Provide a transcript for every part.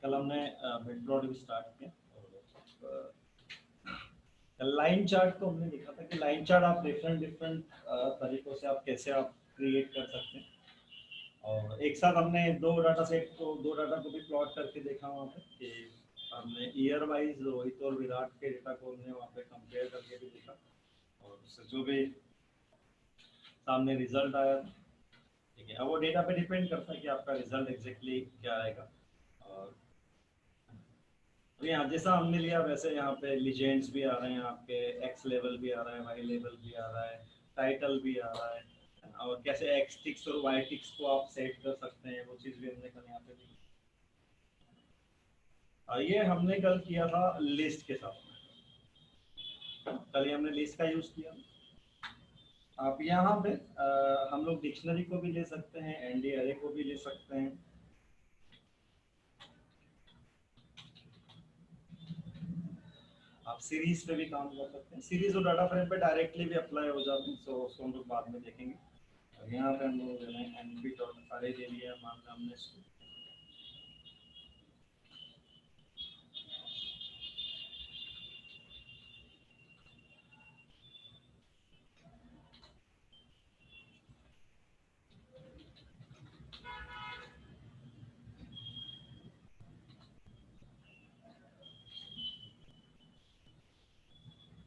कल हमने bit plot भी स्टार्ट किया और लाइन चार्ट को हमने देखा था कि लाइन चार्ट आप डिफरेंट डिफरेंट तरीकों से आप कैसे आप क्रिएट कर सकते हैं। और एक साथ हमने दो डाटा को भी प्लॉट करके देखा वहाँ पे कि हमने ईयर वाइज रोहित और विराट के डेटा को हमने वहाँ पे कंपेयर करके भी देखा और उससे जो भी सामने रिजल्ट आया था। ठीक है, अब वो डेटा पे डिपेंड करता है कि आपका रिजल्ट एग्जैक्टली क्या आएगा। और तो यहाँ जैसा हमने लिया वैसे यहाँ पे लीजेंड्स भी आ रहे हैं, आपके एक्स लेवल भी आ रहा है, वाई लेवल भी आ रहा है, टाइटल भी आ रहा है, और कैसे एक्स टिक्स और वाई टिक्स को आप सेट कर सकते हैं वो चीज़ भी हमने कल यहाँ पे दी। ये हमने कल किया था लिस्ट के साथ में, कल ये हमने लिस्ट का यूज़ किया। आप यहाँ पे हम लोग डिक्शनरी को भी ले सकते हैं, एनडी अरे को भी ले सकते हैं। आप सीरीज पे भी काम कर सकते हैं, सीरीज और डाटा फ्रेम पे डायरेक्टली भी अप्लाई हो जाते हैं, तो उसको हम लोग बाद में देखेंगे। और यहाँ पे हम लोग एनपी डॉट अरे ले लिया, मान लिया हमने इसको।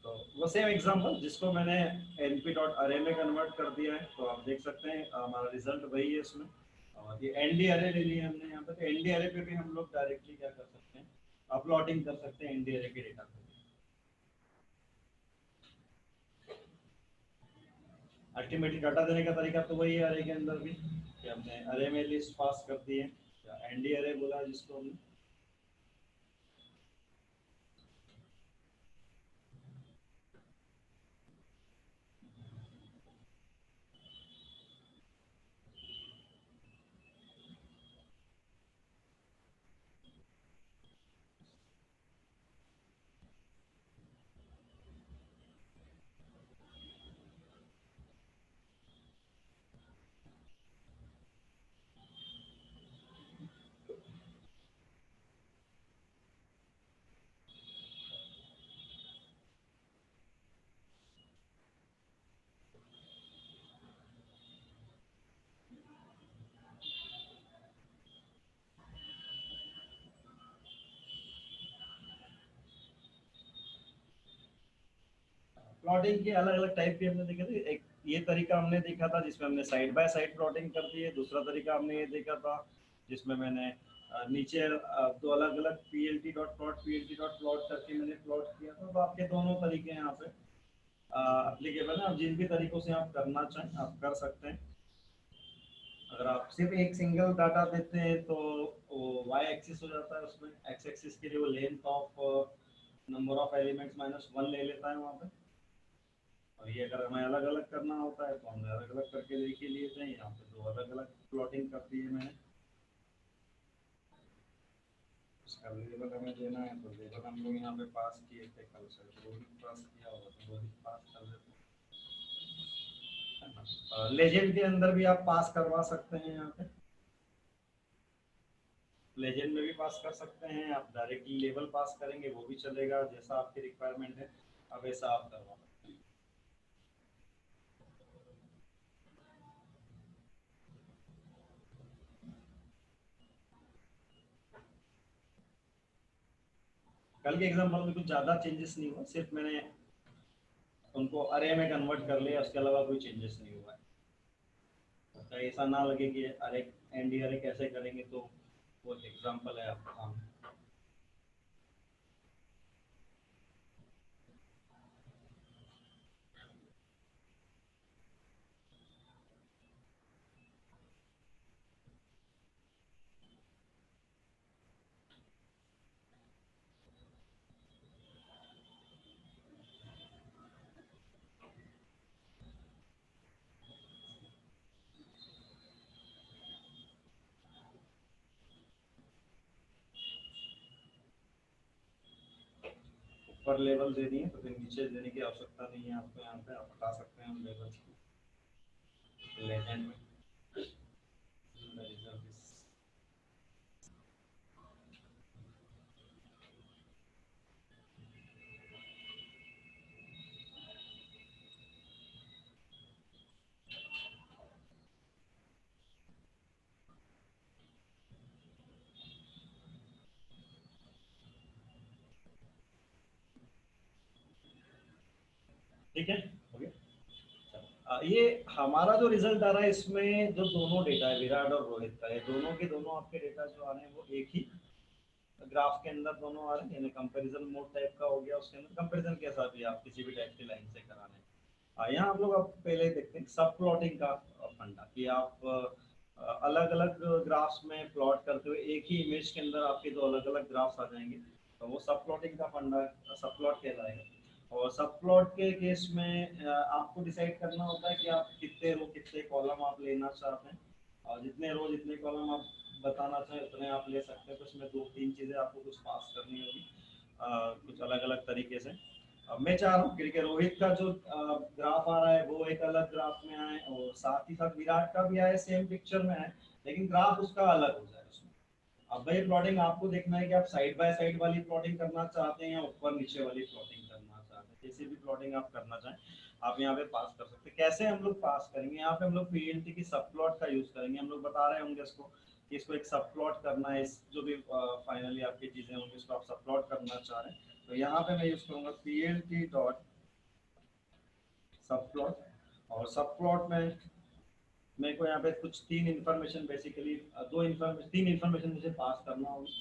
तो वो सेम एग्जांपल जिसको मैंने np डॉट अरे में कन्वर्ट कर दिया है, तो आप देख सकते हैं हमारा रिजल्ट वही है इसमें। और ये एनडी अरे ले लिया हमने यहाँ पे, तो एनडी अरे पे भी हम लोग डायरेक्टली क्या कर सकते हैं, अपलोडिंग कर सकते हैं एनडी अरे के डेटा को। अल्टीमेटली डाटा देने का तरीका तो वही है अरे के अंदर भी, कि हमने अरे में लिस्ट पास कर दी है, या एनडी अरे बोला है जिसको हमने। प्लॉटिंग के अलग अलग टाइप भी हमने देखे थे। एक ये तरीका हमने देखा था जिसमें हमने साइड बाय साइड प्लॉटिंग कर दी है। दूसरा तरीका हमने ये देखा था जिसमें मैंने नीचे दो अलग अलग plt dot plot plt dot plot करके मैंने प्लॉट किया था। तो आपके दोनों तरीके यहाँ पे एप्लीकेबल है, आप जिन भी तरीकों से आप करना चाहें आप कर सकते हैं। अगर आप सिर्फ एक सिंगल डाटा देते हैं तो वो वाई एक्सिस हो जाता है, उसमें एक्स एक्सिस के लिए वो length of number of elements -1 ले लेता है वहाँ पे। और ये अगर हमें अलग अलग करना होता है तो हमने अलग अलग करके देख लिए थे। यहाँ पे दो अलग अलग प्लॉटिंग कर दी है मैंने। उसका लेबल हमें देना है तो लेबल हम लोग यहाँ पे पास किए थे कल से, रोहित पास किया होगा तो रोहित पास कर देते हैं। लेजेंड के अंदर भी आप पास करवा सकते हैं, यहाँ पे लेजेंड में भी पास कर सकते हैं। आप डायरेक्टली लेबल पास करेंगे वो भी चलेगा, जैसा आपकी रिक्वायरमेंट है अब वैसा आप करवा सकते हैं। कल के एग्जाम्पल में कुछ ज़्यादा चेंजेस नहीं हुआ, सिर्फ मैंने उनको अरे में कन्वर्ट कर लिया, उसके अलावा कोई चेंजेस नहीं हुआ है। तो ऐसा ना लगे कि अरे एनडी अरे कैसे करेंगे, तो वो एग्जांपल है आपके सामने। ऊपर लेवल दे दिए तो फिर नीचे देने की आवश्यकता नहीं है आपको, यहाँ पे आप हटा सकते हैं लेवल लेजेंड में। ठीक है, हो गया। ये हमारा जो रिजल्ट आ रहा है इसमें जो दोनों डेटा है विराट और रोहित का, ये दोनों के दोनों आपके डेटा जो आ रहे हैं वो एक ही ग्राफ के अंदर दोनों आ रहे हैं, यानी कंपैरिजन मोड टाइप का हो गया। उसके अंदर कंपैरिजन कैसा भी आप किसी भी टाइप की लाइन से करा रहे हैं। यहाँ हम लोग अब पहले देखते हैं सब प्लॉटिंग का फंडा, कि आप अलग अलग ग्राफ्स में प्लॉट करते हुए एक ही इमेज के अंदर आपके दो अलग अलग ग्राफ्स आ जाएंगे, तो वो सब प्लॉटिंग का फंडा सब प्लॉट कहलाएगा। और सब प्लॉट के केस में आपको डिसाइड करना होता है कि आप कितने रो कितने कॉलम आप लेना चाहते हैं, और जितने रो जितने कॉलम आप बताना चाहें उतने आप ले सकते हैं। तो इसमें दो तीन चीज़ें आपको कुछ पास करनी होगी कुछ अलग अलग तरीके से। अब मैं चाह रहा हूँ क्योंकि रोहित का जो ग्राफ आ रहा है वो एक अलग ग्राफ में आए, और साथ ही साथ विराट का भी आए सेम पिक्चर में आए, लेकिन ग्राफ उसका अलग हो जाए उसमें। अब भाई प्लॉटिंग आपको देखना है कि आप साइड बाय साइड वाली प्लॉटिंग करना चाहते हैं या ऊपर नीचे वाली प्लॉटिंग करना चाहते हैं। जैसे भी प्लॉटिंग आप करना चाहें आप यहाँ पे पास कर सकते हैं। कैसे हम लोग पास करेंगे, यहाँ पे हम लोग पीएलटी की सब प्लॉट का यूज करेंगे। हम लोग बता रहे होंगे इसको कि इसको एक सब प्लॉट करना है, इस जो भी फाइनली आपकी चीजें होंगी इसको आप सब प्लॉट करना चाह रहे हैं, तो यहाँ पे मैं यूज करूंगा पीएलटी डॉट सब प्लॉट। और सब प्लॉट में मेरे को यहाँ पे कुछ तीन इन्फॉर्मेशन बेसिकली दो इन्फॉर्मेशन तीन इन्फॉर्मेशन मुझे पास करना होगी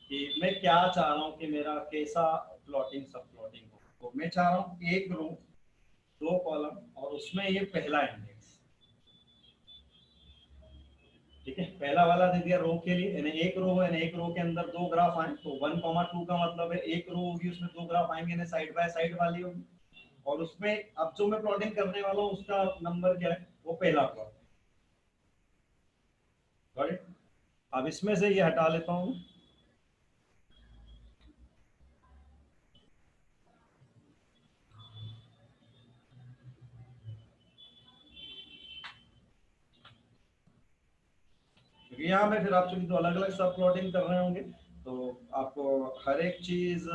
कि मैं क्या चाह रहा हूँ कि मेरा कैसा प्लॉटिंग सब प्लॉटिंग हो। तो मैं चाह रहा हूँ एक रो दो कॉलम और उसमें ये पहला इंडेक्स, ठीक है। पहला वाला दे दिया रो के लिए, यानी एक रो है, यानी एक रो के अंदर दो ग्राफ आए, तो 1,2 का मतलब है एक रो होगी उसमें दो ग्राफ आएंगे, यानी साइड बाय साइड वाली होगी। और उसमें अब जो मैं प्लॉटिंग करने वाला हूँ उसका नंबर क्या है, वो पहला प्लॉट। अब इसमें से ये हटा लेता हूँ, क्योंकि यहाँ में फिर आप चूंकि दो अलग अलग सब प्लॉटिंग कर रहे होंगे तो आपको हर एक चीज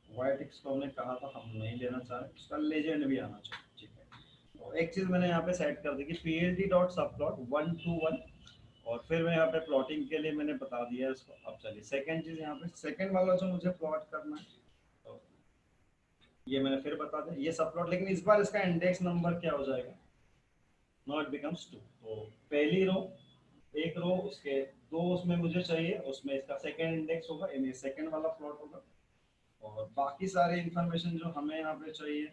वाइट को हमने कहा था हम नहीं लेना चाह रहे, उसका लेजेंड भी आना चाहिए, ठीक है। तो एक चीज मैंने यहाँ पे सेट कर दी कि पीएलटी डॉट सब प्लॉट 1 to 1, और फिर मैं यहाँ पे प्लॉटिंग के लिए मैंने बता दिया इसको। अब चलिए सेकंड चीज यहाँ पे सेकंड वाला जो मुझे प्लॉट करना है, तो ये मैंने फिर बता दिया ये सब प्लॉट, लेकिन इस बार इसका इंडेक्स नंबर क्या हो जाएगा, नो इट बिकम्स 2। तो पहली रो एक रो उसके दो उसमें मुझे चाहिए, उसमें इसका सेकंड इंडेक्स होगा, यानी सेकंड वाला प्लॉट होगा। और बाकी सारे इंफॉर्मेशन जो हमें यहाँ पे चाहिए,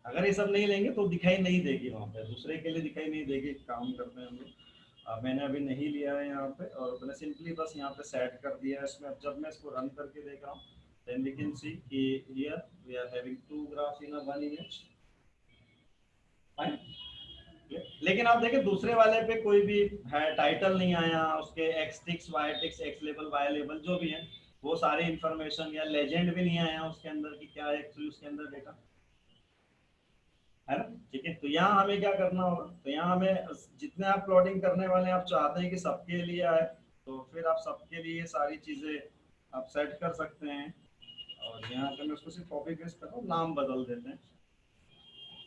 अगर ये सब नहीं लेंगे तो दिखाई नहीं देगी वहाँ पे, दूसरे के लिए दिखाई नहीं देगी। काम करते हैं हम लोग। मैंने अभी नहीं लिया है यहाँ पे, और मैंने सिंपली बस यहाँ पे सेट कर दिया है इसमें। अब जब मैं इसको रन करके देख रहा हूँ देन वी कैन सी कि here we are having two graphs in a one image. लेकिन आप देखें दूसरे वाले पे कोई भी है टाइटल नहीं आया, उसके X ticks Y ticks X label Y label जो भी है वो सारी इंफॉर्मेशन, या लेजेंड भी नहीं आया उसके अंदर कि क्या एक्चुअली उसके अंदर डेटा है ना। ठीक है, तो यहाँ हमें क्या करना होगा, तो यहाँ हमें जितने आप प्लॉटिंग करने वाले हैं आप चाहते हैं कि सबके लिए आए, तो फिर आप सबके लिए सारी चीजें आप सेट कर सकते हैं। और यहाँ पे मैं उसको सिर्फ कॉपी पेस्ट कर रहा हूँ, नाम बदल देते हैं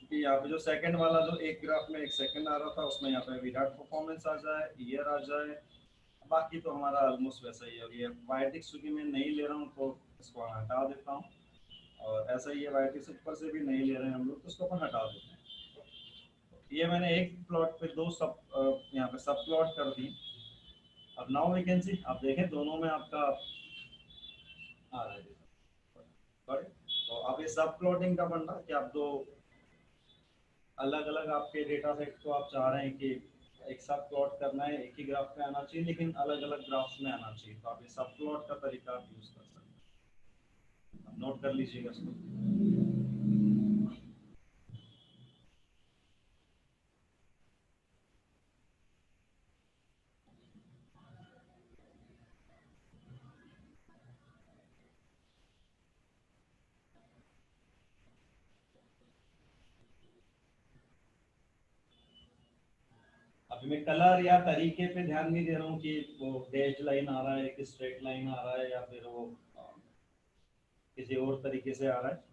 कि यहाँ पे जो सेकंड वाला जो एक ग्राफ में एक सेकंड आ रहा था उसमें यहाँ पे विराट परफॉर्मेंस आ जाए, ईयर आ जाए। बाकी तो हमारा ऑलमोस्ट वैसा ही है। ये वाइटिक्स चूंकि मैं नहीं ले रहा हूँ तो इसको हटा देता हूँ, और ऐसा ही है वाइटिक्स ऊपर से भी नहीं ले रहे हैं हम लोग तो इसको अपन हटा देते हैं। ये मैंने एक प्लॉट पे दो सब यहाँ पे सब प्लॉट कर दी। अब नाउ वी कैन सी, आप देखें दोनों में आपका आ रहा है। तो अब ये सब प्लॉटिंग का बनना कि आप दो अलग अलग आपके डेटा सेट को आप चाह रहे हैं कि एक सब प्लॉट करना है, एक ही ग्राफ में आना चाहिए लेकिन अलग अलग ग्राफ्स में आना चाहिए, तो आप ये सब प्लॉट का तरीका आप यूज कर सकते हैं। नोट कर लीजिएगा इसको। अब अभी मैं कलर या तरीके पे ध्यान नहीं दे रहा हूँ कि वो डैश लाइन आ रहा है कि स्ट्रेट लाइन आ रहा है या फिर वो किसी और तरीके से आ रहा है।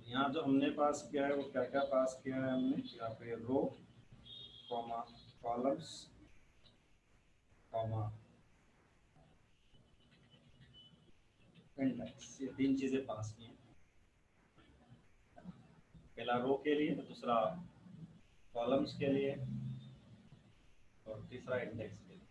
यहाँ जो हमने पास किया है वो क्या क्या पास किया है हमने, यहाँ पे रो, कॉमा, कॉलम्स, कॉमा, इंडेक्स, ये तीन चीजें पास की हैं। पहला रो के लिए, दूसरा कॉलम्स के लिए और तीसरा इंडेक्स के लिए।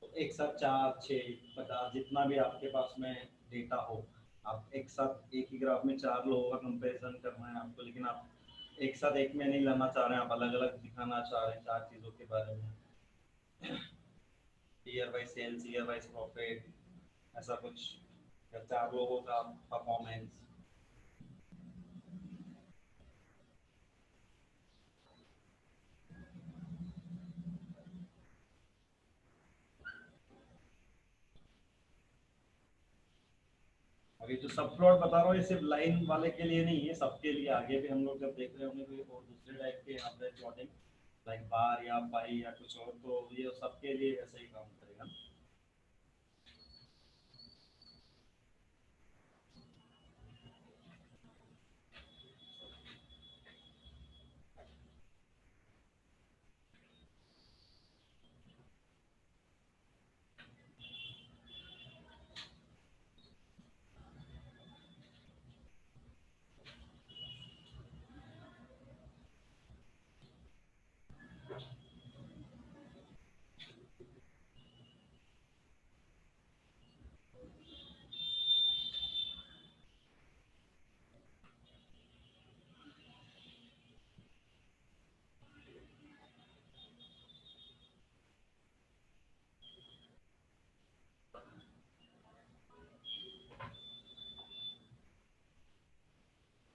तो एक साथ 4, 6, 50 जितना भी आपके पास में डेटा हो, आप एक साथ एक ही ग्राफ में 4 लोगों का कंपैरिजन करना है आपको, लेकिन आप एक साथ एक में नहीं लाना चाह रहे हैं, आप अलग अलग दिखाना चाह रहे हैं 4 चीज़ों के बारे में, year wise sales, year wise profit, ऐसा कुछ, या 4 लोगों का परफॉर्मेंस। अभी जो सब प्लॉट बता रहा हूँ ये सिर्फ लाइन वाले के लिए नहीं है, सबके लिए आगे भी हम लोग जब देख रहे होंगे कोई और दूसरे टाइप के यहाँ पे प्लॉटिंग, लाइक बार या पाई या कुछ और, तो ये सबके लिए ऐसे ही काम करेगा।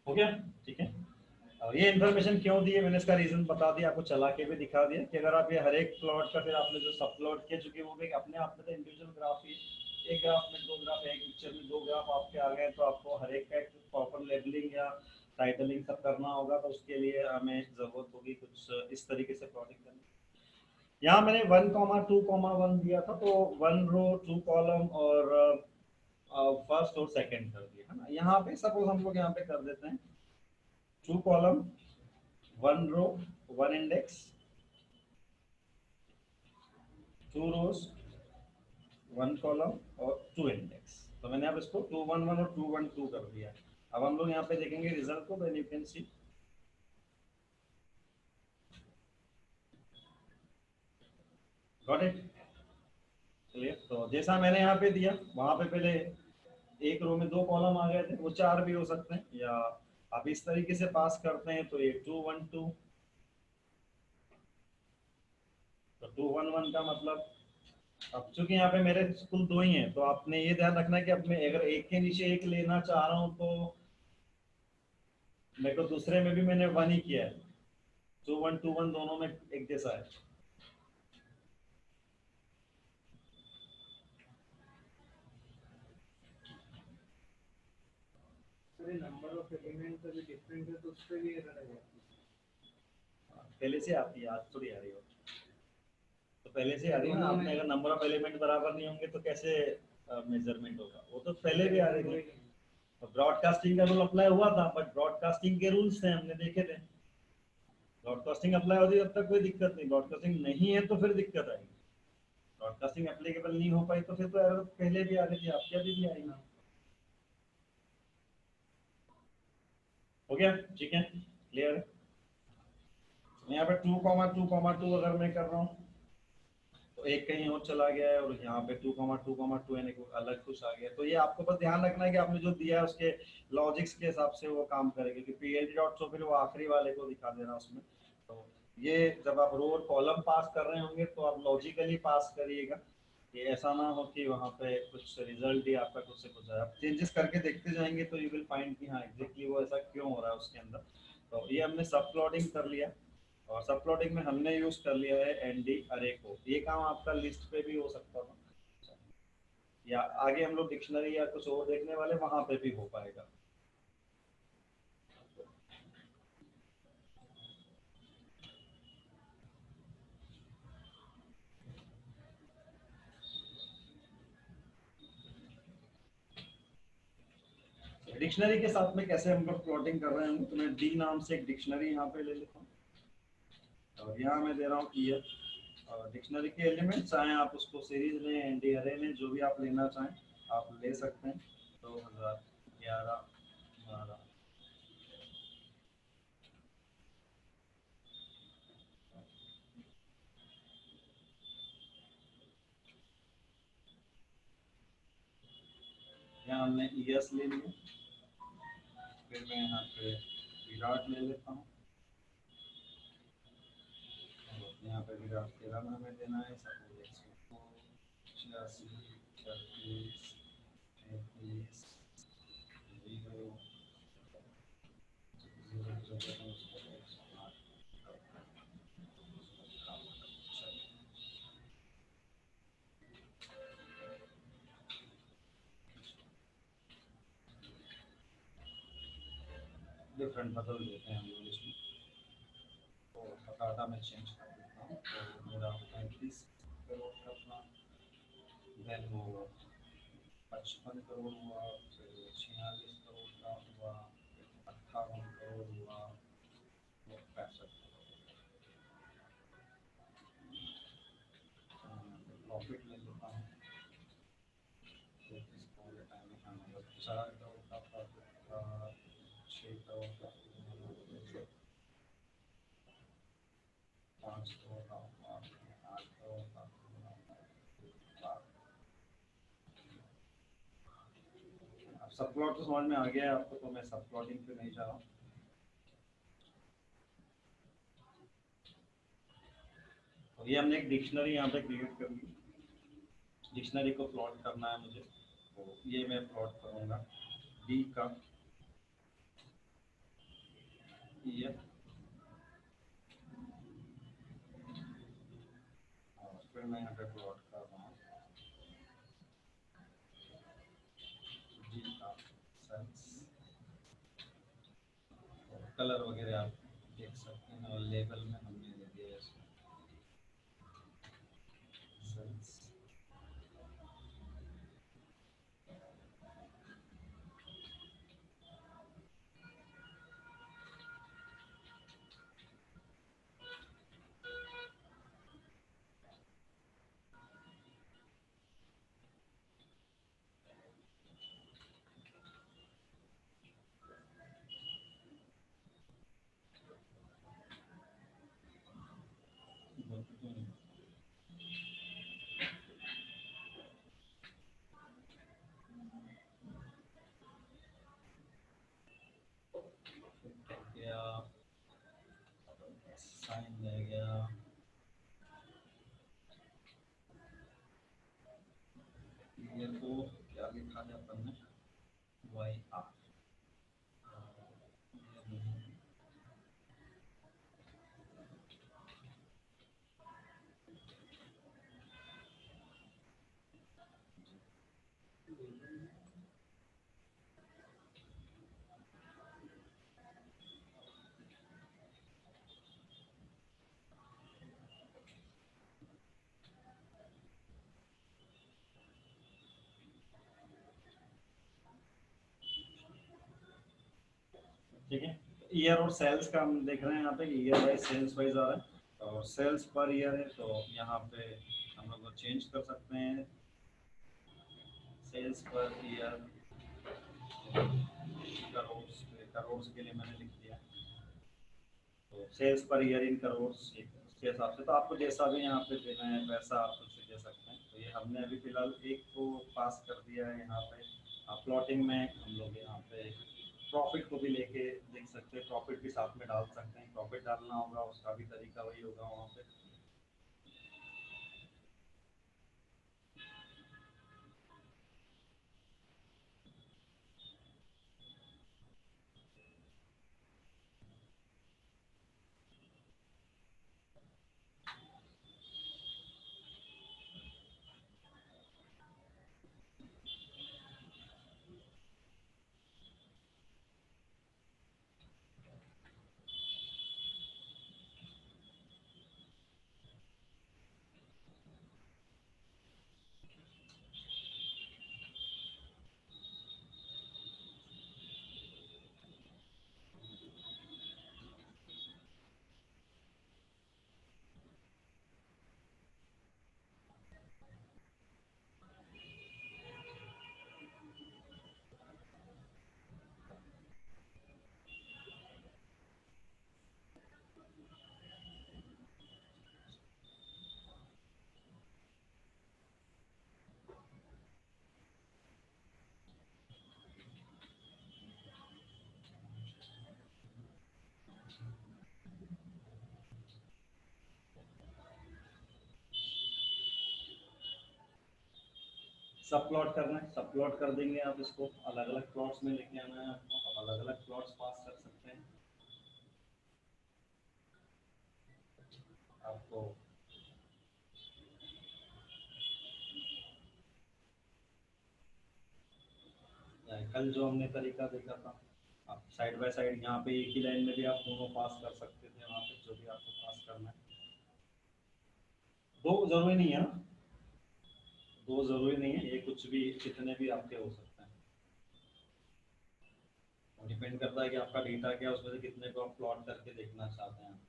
हो गया, ठीक है। और ये इन्फॉर्मेशन क्यों दी है मैंने, इसका रीजन बता दिया आपको, चला के भी दिखा दिया कि अगर आप ये हर एक प्लॉट का फिर आपने जो सब प्लॉट किया, चूंकि वो भी अपने आप में तो इंडिविजुअल ग्राफ ही, एक ग्राफ में 2 ग्राफ, एक पिक्चर में 2 ग्राफ आपके आ गए, तो आपको हर एक का एक प्रॉपर लेबलिंग या टाइटलिंग सब करना होगा, तो उसके लिए हमें जरूरत होगी कुछ इस तरीके से प्लॉटिंग करनी। यहाँ मैंने 1,2,1 दिया था, तो 1 रो 2 कॉलम और फर्स्ट और सेकंड कर दिया है ना। यहाँ पे सपोज हम लोग यहाँ पे कर देते हैं 2 कॉलम 1 रो 1 इंडेक्स, 2 रोज 1 कॉलम और 2 इंडेक्स। तो मैंने अब इसको 2 1 1 और 2 1 2 कर दिया। अब हम लोग यहाँ पे देखेंगे रिजल्ट को, then you can see, got it, clear. तो जैसा मैंने यहाँ पे दिया, वहां पे पहले एक रो में 2 कॉलम आ गए थे, वो 4 भी हो सकते हैं, या आप इस तरीके से पास करते हैं तो ये 2 1 2, तो 2 1 1 का मतलब, अब चूंकि यहाँ पे मेरे कुल 2 ही हैं, तो आपने ये ध्यान रखना है कि अब मैं अगर एक के नीचे एक लेना चाह रहा हूँ तो मेरे को दूसरे में भी मैंने 1 ही किया है, 2 1 2 1 दोनों में एक जैसा है। नंबर ऑफ एलिमेंट अभी डिफरेंट है तो उस पर भी एरर है। पहले से आती है, आज थोड़ी आ रही हो, तो पहले से आ रही है ना। आपने अगर नंबर ऑफ एलिमेंट बराबर नहीं होंगे तो कैसे मेजरमेंट होगा, वो तो पहले भी आ रही थी। तो ब्रॉडकास्टिंग का रूल अप्लाई हुआ था, बट ब्रॉडकास्टिंग के रूल्स थे, हमने देखे थे। ब्रॉडकास्टिंग अप्लाई होती है तब तक कोई दिक्कत नहीं, ब्रॉडकास्टिंग नहीं है तो फिर दिक्कत आएगी। ब्रॉडकास्टिंग एप्लीकेबल नहीं हो पाई तो फिर तो एरर पहले भी आ रही थी, आपके अभी भी आएगी। हो गया, ठीक है, क्लियर है। यहाँ पे 2,2,2 अगर मैं कर रहा हूँ तो एक कहीं और चला गया है, और यहाँ पे 2,2,2 यानी कि अलग कुछ आ गया। तो ये आपको बस ध्यान रखना है कि आपने जो दिया है उसके लॉजिक्स के हिसाब से वो काम करेगा, क्योंकि पीएलडी डॉट शो फिर वो आखिरी वाले को दिखा देना उसमें। तो ये जब आप रो और कॉलम पास कर रहे होंगे तो आप लॉजिकली पास करिएगा, ये ऐसा ना हो कि वहाँ पे कुछ रिजल्ट ही आपका कुछ से कुछ है। आप चेंजेस करके देखते जाएंगे तो यू विल फाइंड कि हाँ एग्जैक्टली वो ऐसा क्यों हो रहा है उसके अंदर। तो ये हमने सब प्लॉटिंग कर लिया, और सब प्लॉटिंग में हमने यूज कर लिया है एनडी अरे को। ये काम आपका लिस्ट पे भी हो सकता था, या आगे हम लोग डिक्शनरी या कुछ और देखने वाले वहां पे भी हो पाएगा। डिक्शनरी के साथ में कैसे हम लोग प्लॉटिंग कर रहे हैं, तो मैं डी नाम से एक डिक्शनरी यहाँ पे ले लेता हूँ, और यहाँ मैं दे रहा हूँ ईयर। और डिक्शनरी के एलिमेंट चाहे आप उसको सीरीज में, एनडी अरे में, जो भी आप लेना चाहें आप ले सकते हैं। 2011 12 यहाँ हमने ईयर्स ले लिए। फिर मैं यहाँ पे विराट ले लेता हूँ, और यहाँ पे विराट 13 में हमें देना है। सपोज 186 36 33 0 डिफरेंट बदल देते हैं हम लोग इसमें। तो बकायदा मैं चेंज कर देता हूँ, तो मेरा 35 करोड़ का प्लान, देन वो 55 करोड़ हुआ, फिर 46 करोड़ का हुआ, 58 करोड़ हुआ, 65 प्रॉफिट ले लेता हूँ। तो इसको टाइम में 4 करोड़ का प्रॉफिट था, 6 करोड़ का, 5 करोड़ का, 8 करोड़ का। अब सब प्लॉट तो समझ में आ गया है आपको, तो मैं सब प्लॉटिंग पे नहीं जा रहा हूँ। तो ये हमने एक डिक्शनरी यहाँ पे क्रिएट कर ली, डिक्शनरी को प्लॉट करना है मुझे, तो ये मैं प्लॉट करूँगा डी का ईयर, और फिर मैं यहाँ पे प्लॉट कर रहा हूँ जी का सेल्स, कलर वगैरह आप देख सकते हैं, और लेबल में हमने दे दिया सेल्स। गया साइन ले गया, ये को क्या लिखा है अपन ने, वाई आर, ठीक है। ईयर और सेल्स का हम देख रहे हैं यहाँ पे, ईयर वाइज सेल्स वाइज आ रहा है, और सेल्स पर ईयर है, तो यहाँ पे हम लोग चेंज कर सकते हैं, sales per year crore crore के लिए मैंने लिख दिया, तो sales per year in crore इसके हिसाब से। तो आपको जैसा भी यहाँ पे देना है वैसा आप उससे दे सकते हैं। तो ये हमने अभी फिलहाल एक को पास कर दिया है यहाँ पे। प्लॉटिंग में हम लोग यहाँ पे प्रॉफिट को भी लेके देख सकते हैं, प्रॉफिट भी साथ में डाल सकते हैं। प्रॉफिट डालना होगा उसका भी तरीका वही होगा वहाँ पे। सब प्लॉट करना है, सब प्लॉट कर देंगे आप। इसको अलग अलग प्लॉट्स में लेके आना है आपको। आप अलग अलग प्लॉट्स पास कर सकते हैं। आपको कल जो हमने तरीका देखा था, आप साइड बाय साइड यहाँ पे एक ही लाइन में भी आप दोनों पास कर सकते थे। वहाँ पे जो भी आपको पास करना है, दो जरूरी नहीं है ना, दो जरूरी नहीं है, ये कुछ भी कितने भी आपके हो सकते हैं। डिपेंड करता है कि आपका डेटा क्या है, उसमें से कितने को आप प्लॉट करके देखना चाहते हैं।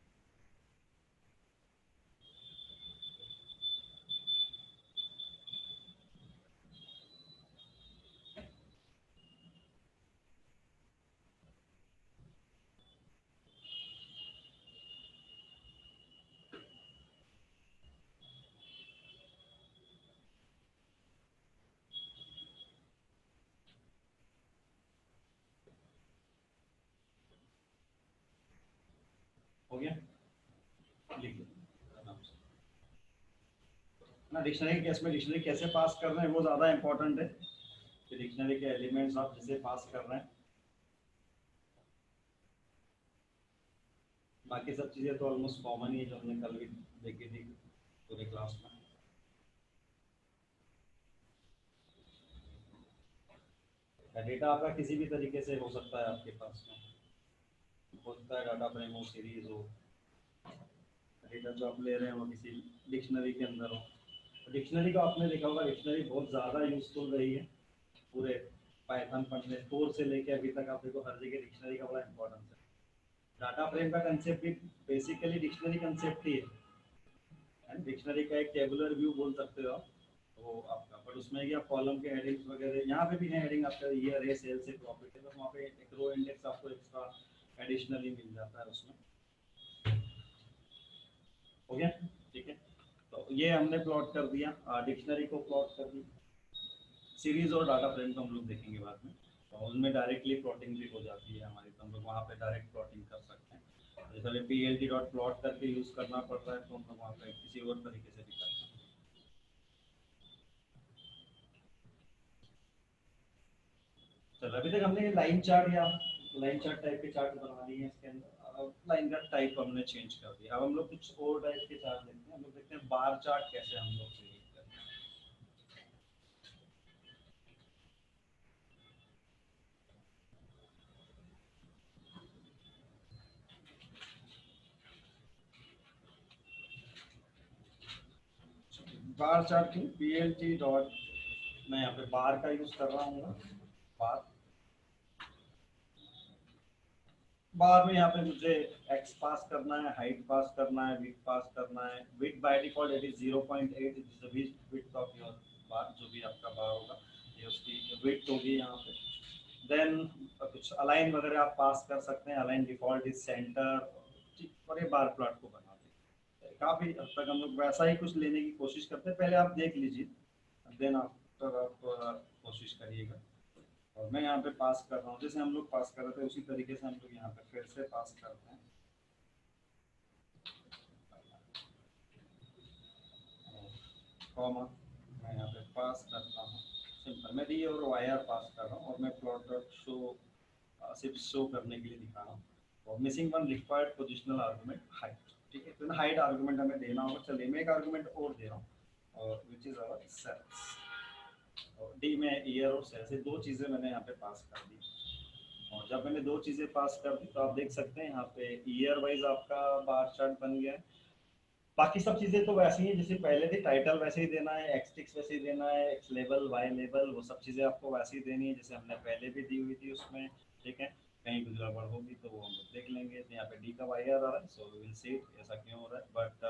हो गया, लिख लो आराम से ना। डिक्शनरी केस में डिक्शनरी कैसे पास कर रहे हैं वो ज़्यादा इंपॉर्टेंट है कि डिक्शनरी के एलिमेंट्स आप जैसे पास कर रहे हैं। बाकी सब चीज़ें तो ऑलमोस्ट कॉमन ही है, जो हमने कल भी देखी थी पूरे क्लास में। डेटा आपका किसी भी तरीके से हो सकता है आपके पास में, हो सकता है डाटा फ्रेम हो, सीरीज हो, डेटा जो आप ले रहे हैं वो किसी डिक्शनरी के अंदर हो। डिक्शनरी को आपने देखा होगा, डिक्शनरी बहुत ज़्यादा यूजफुल रही है पूरे पाइथन पढ़ने कोर से लेके अभी तक। आप देखो हर जगह डिक्शनरी का बड़ा इंपॉर्टेंस है। डाटा फ्रेम का कंसेप्ट भी बेसिकली डिक्शनरी कंसेप्ट ही है। डिक्शनरी का एक टेबुलर व्यू बोल सकते हो आप वो आपका, पर उसमें क्या कॉलम के हेडिंग्स वगैरह यहाँ पे भी है। हेडिंग आपका ईयर है, सेल से प्रॉफिट है, तो वहाँ पे एक रो इंडेक्स आपको एक्स्ट्रा एडिशनली मिल जाता है उसमें। हो गया, ठीक है। तो ये हमने प्लॉट कर दिया, डिक्शनरी को प्लॉट कर दी। सीरीज और डाटा फ्रेम को हम लोग देखेंगे बाद में। तो उनमें डायरेक्टली प्लॉटिंग भी हो जाती है हमारी, तो हम लोग वहाँ पे डायरेक्ट प्लॉटिंग कर सकते हैं। जैसे पीएलटी डॉट प्लॉट करके यूज़ करना पड़ता है, तो हम लोग वहाँ पे किसी और तरीके से भी कर सकते हैं। चलो अभी तक हमने लाइन चार्ट या लाइन चार्ट टाइप के चार्ट बना लिए हैं इसके अंदर। अब लाइन का टाइप हमने चेंज कर दिया। अब हम लोग कुछ और टाइप के चार्ट देखते हैं। हम लोग देखते हैं बार चार्ट कैसे हम लोग क्रिएट करते हैं। बार चार्ट की पीएलटी डॉट, मैं यहाँ पे बार का यूज कर रहा हूँ। बार, बार में यहाँ पे मुझे एक्स पास करना है, हाइट पास करना है, विड्थ पास करना है। Width by default it is 0.8, is the width of your बार। जो भी आपका बार होगा ये उसकी विड्थ होगी यहाँ पे। देन कुछ अलाइन वगैरह आप पास कर सकते हैं, अलाइन डिफॉल्ट इज सेंटर, और ये बार प्लॉट को बना दें। काफ़ी हद तक हम लोग वैसा ही कुछ लेने की कोशिश करते हैं, पहले आप देख लीजिए, देन आफ्टर आप कोशिश करिएगा। और मैं यहाँ पे पास कर रहा हूँ, जैसे हम लोग पास कर रहे थे उसी तरीके से हम लोग यहाँ पे फिर से पास करते हैं। कॉमा मैं यहाँ पे पास करता हूँ, सिंपल मैं डी और वाई आर पास कर रहा हूँ, और मैं प्लॉट डॉट शो सिर्फ शो करने के लिए दिखा रहा हूँ। और missing one required positional argument height, ठीक है, तो हाइट आर्गूमेंट हमें देना होगा। चलिए मैं एक आर्गूमेंट और दे रहा हूँ, और विच इज आवर सेल्स, और डी में ईयर और सेल्स, ये दो चीज़ें मैंने यहाँ पे पास कर दी। और जब मैंने दो चीज़ें पास कर दी तो आप देख सकते हैं यहाँ पे ईयर वाइज आपका बार चार्ट बन गया है। बाकी सब चीज़ें तो वैसी हैं जैसे पहले थी, टाइटल वैसे ही देना है, एक्सटिक्स वैसे ही देना है, एक्स लेबल वाई लेबल वो सब चीज़ें आपको वैसे ही देनी है जैसे हमने पहले भी दी हुई थी उसमें, ठीक है। कहीं कुछ गड़बड़ होगी तो वो हम लोग देख लेंगे। तो यहाँ पे डी का वाई आ रहा है, सो विल सी ऐसा क्यों हो रहा है, बट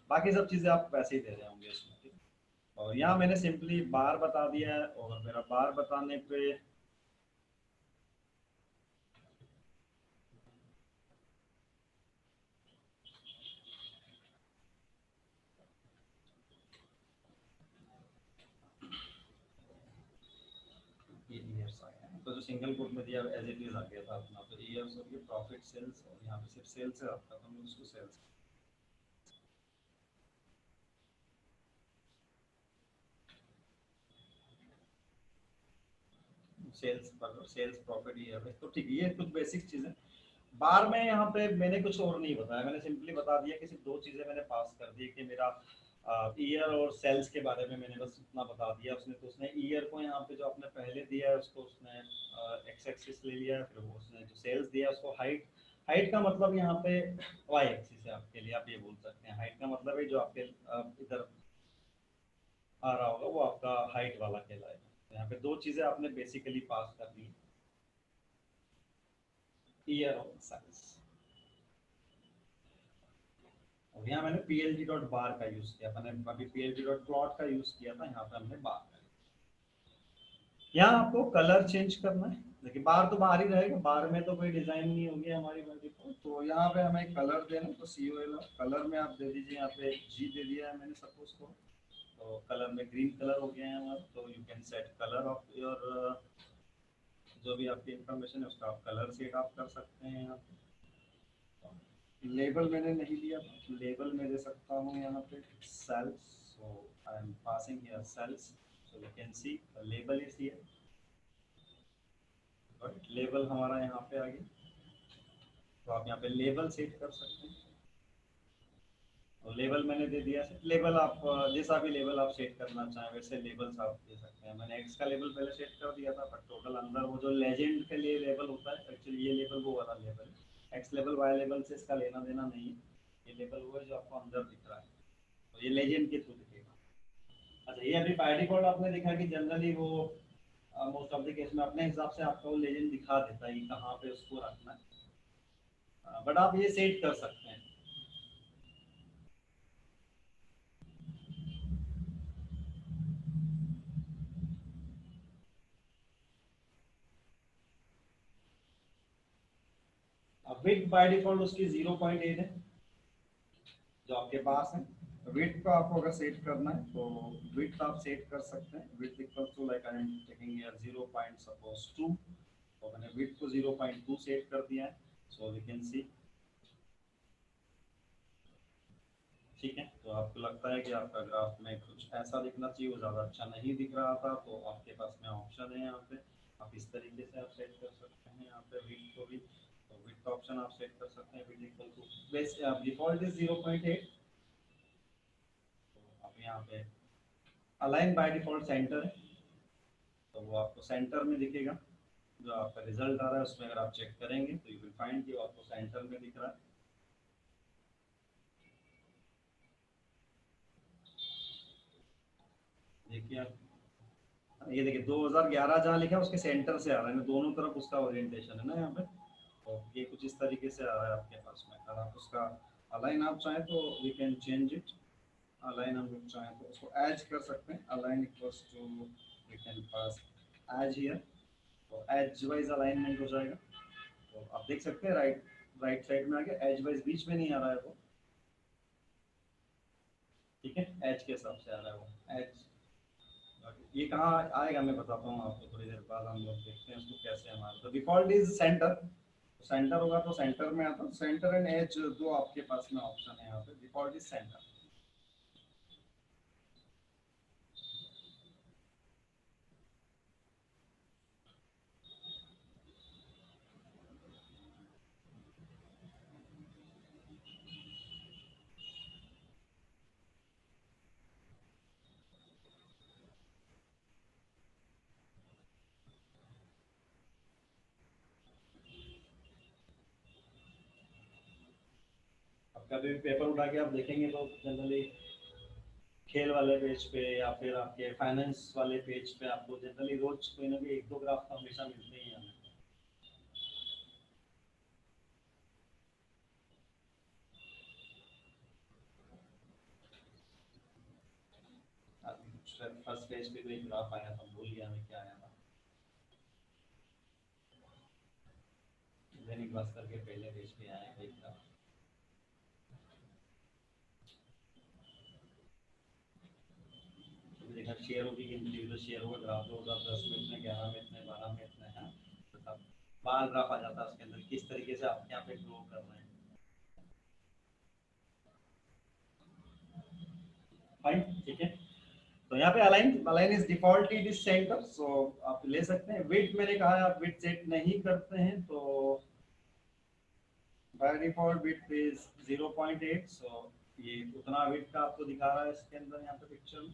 बाकी सब चीज़ें आप वैसे ही दे रहे होंगे इसमें, ठीक है। और यहाँ मैंने सिंपली बार बता दिया है, और मेरा बार बताने पे ये ईयर्स आ गया है। तो जो सिंगल कोट में दिया एज इट इज आ गया था अपना, तो ईयर्स और ये प्रॉफिट सेल्स, और यहाँ पे सिर्फ सेल्स है आपका, तो मैं उसको सेल्स सेल्स पर सेल्स प्रॉफिट ईयर है, तो ठीक है, ये कुछ बेसिक चीज़ें। बार में यहाँ पे मैंने कुछ और नहीं बताया, मैंने सिंपली बता दिया कि सिर्फ दो चीज़ें मैंने पास कर दी कि मेरा ईयर और सेल्स के बारे में मैंने बस इतना बता दिया उसने। तो उसने ईयर को यहाँ पे जो आपने पहले दिया है उसको उसने एक्स एक्सिस ले लिया है, फिर वो उसने जो सेल्स दिया उसको हाइट, हाइट का मतलब यहाँ पे वाई एक्सिस है आपके लिए, आप ये बोल सकते हैं। हाइट का मतलब है जो आपके इधर आ रहा होगा वो आपका हाइट वाला कहलाएगा। तो यहाँ पे दो चीज़ें आपने बेसिकली पास कर दी, ईयर और सेल्स। और यहाँ मैंने plt डॉट बार का यूज किया, मैंने अभी plt डॉट प्लॉट का यूज किया था, यहाँ पे हमने बार का। यहाँ आपको कलर चेंज करना है, देखिए बार तो बाहर ही रहेगा, बार में तो कोई डिजाइन नहीं होगी हमारी बार को। तो यहाँ पे हमें कलर देना, तो COL कलर में आप दे दीजिए, यहाँ पे G दे दिया है मैंने सपोज को, तो कलर में ग्रीन कलर हो गया है हमारा। तो you can set colour of your, जो भी आपकी इंफॉर्मेशन है उसका आप कलर सेट आप कर सकते हैं यहाँ पे। लेबल मैंने नहीं दिया, लेबल मैं दे सकता हूँ यहाँ पे sales, so I am passing here sales, so you can see label is here, right, label हमारा यहाँ पे आ गया। तो आप यहाँ पे लेबल सेट कर सकते हैं, और लेबल मैंने दे दिया है। लेबल आप जैसा भी लेबल आप सेट करना चाहें वैसे लेबल्स आप दे सकते हैं। मैंने एक्स का लेबल पहले सेट कर दिया था, बट टोटल अंदर वो जो लेजेंड के लिए लेबल होता है, एक्चुअली ये लेबल वो वाला लेबल है, एक्स लेबल वाई लेबल से इसका लेना देना नहीं है। ये लेबल वो है जो आपको अंदर दिख रहा है, तो ये लेजेंड के थ्रू दिखेगा। अच्छा, ये अभी बाय डिफॉल्ट आपने देखा कि जनरली वो मोस्ट ऑफ द केस में अपने हिसाब से आपको वो लेजेंड दिखा देता है कि कहाँ पे उसको रखना है, बट आप ये सेट कर सकते हैं। अब विड्थ बाय डिफॉल्ट उसकी 0.8 है जो आपके पास है। विड्थ को आपको अगर सेट करना है तो विड्थ आप सेट कर सकते हैं, width equal to like I am taking here 0.2, तो मैंने विड्थ को 0.2 सेट कर दिया है, सो वी कैन सी, ठीक है। तो आपको लगता है कि आपका ग्राफ में कुछ ऐसा दिखना चाहिए, वो ज़्यादा अच्छा नहीं दिख रहा था, तो आपके पास में ऑप्शन है यहाँ पे, आप इस तरीके से आप सेट कर सकते हैं यहाँ पे विड्थ को भी। तो विड्थ ऑप्शन आप सेट कर सकते हैं, width equal to base default is 0.8, तो आप यहाँ पे अलाइन बाय डिफॉल्ट सेंटर है, तो वो आपको सेंटर में दिखेगा। जो आपका रिजल्ट आ रहा है उसमें अगर आप चेक करेंगे तो यू विल फाइंड कि आपको सेंटर में दिख रहा है। देखिए आप, ये देखिए 2011 जहाँ लिखा है उसके सेंटर से आ रहा है, दोनों तरफ उसका ओरिएंटेशन है ना यहाँ पे। तो ये कुछ इस तरीके से आ रहा है आपके पास में। अगर आप उसका अलाइन आप चाहें तो we can change it, align हम लोग चाहें तो उसको एज कर सकते हैं, align equals to we can pass edge here, तो एज वाइज अलाइनमेंट हो जाएगा। तो आप देख सकते हैं राइट साइड में आ गया, एज वाइज बीच में नहीं आ रहा है वो, ठीक है, एज के हिसाब से आ रहा है वो एज। ये कहाँ आएगा मैं बताता हूँ आपको थोड़ी देर बाद, हम लोग देखते हैं उसको कैसे हमारा। तो डिफॉल्ट इज सेंटर, सेंटर होगा तो सेंटर में आता है, सेंटर एंड एज दो आपके पास में ऑप्शन है यहाँ पे, डिफॉल्ट इज सेंटर। अब कभी भी पेपर उठा के आप देखेंगे तो जनरली खेल वाले पेज पे या फिर आपके फाइनेंस वाले पेज पे आपको जनरली रोज कोई ना कोई एक दो ग्राफ तो हमेशा मिलते ही हैं हमें। फर्स्ट पेज पे कोई ग्राफ आया था, भूल गया मैं क्या आया था, दैनिक भास्कर के पहले पेज पे आया एक ग्राफ। तो देखा शेयरों की गिनती हुई तो शेयरों का ग्राफ 2010 में इतने, 11 में इतने, 12 में इतने हैं, मतलब बार ग्राफ आ जाता है उसके अंदर किस तरीके से आप यहाँ पे ग्रो कर रहे हैं। फाइन, ठीक है। तो यहाँ पे align is default, it is centre, so आप ले सकते हैं। विड्थ मैंने कहा है आप विड्थ सेट नहीं करते हैं तो बाय डिफॉल्ट विड्थ इज 0.8, सो ये उतना विड्थ का आपको दिखा रहा है इसके अंदर यहाँ पे पिक्चर में,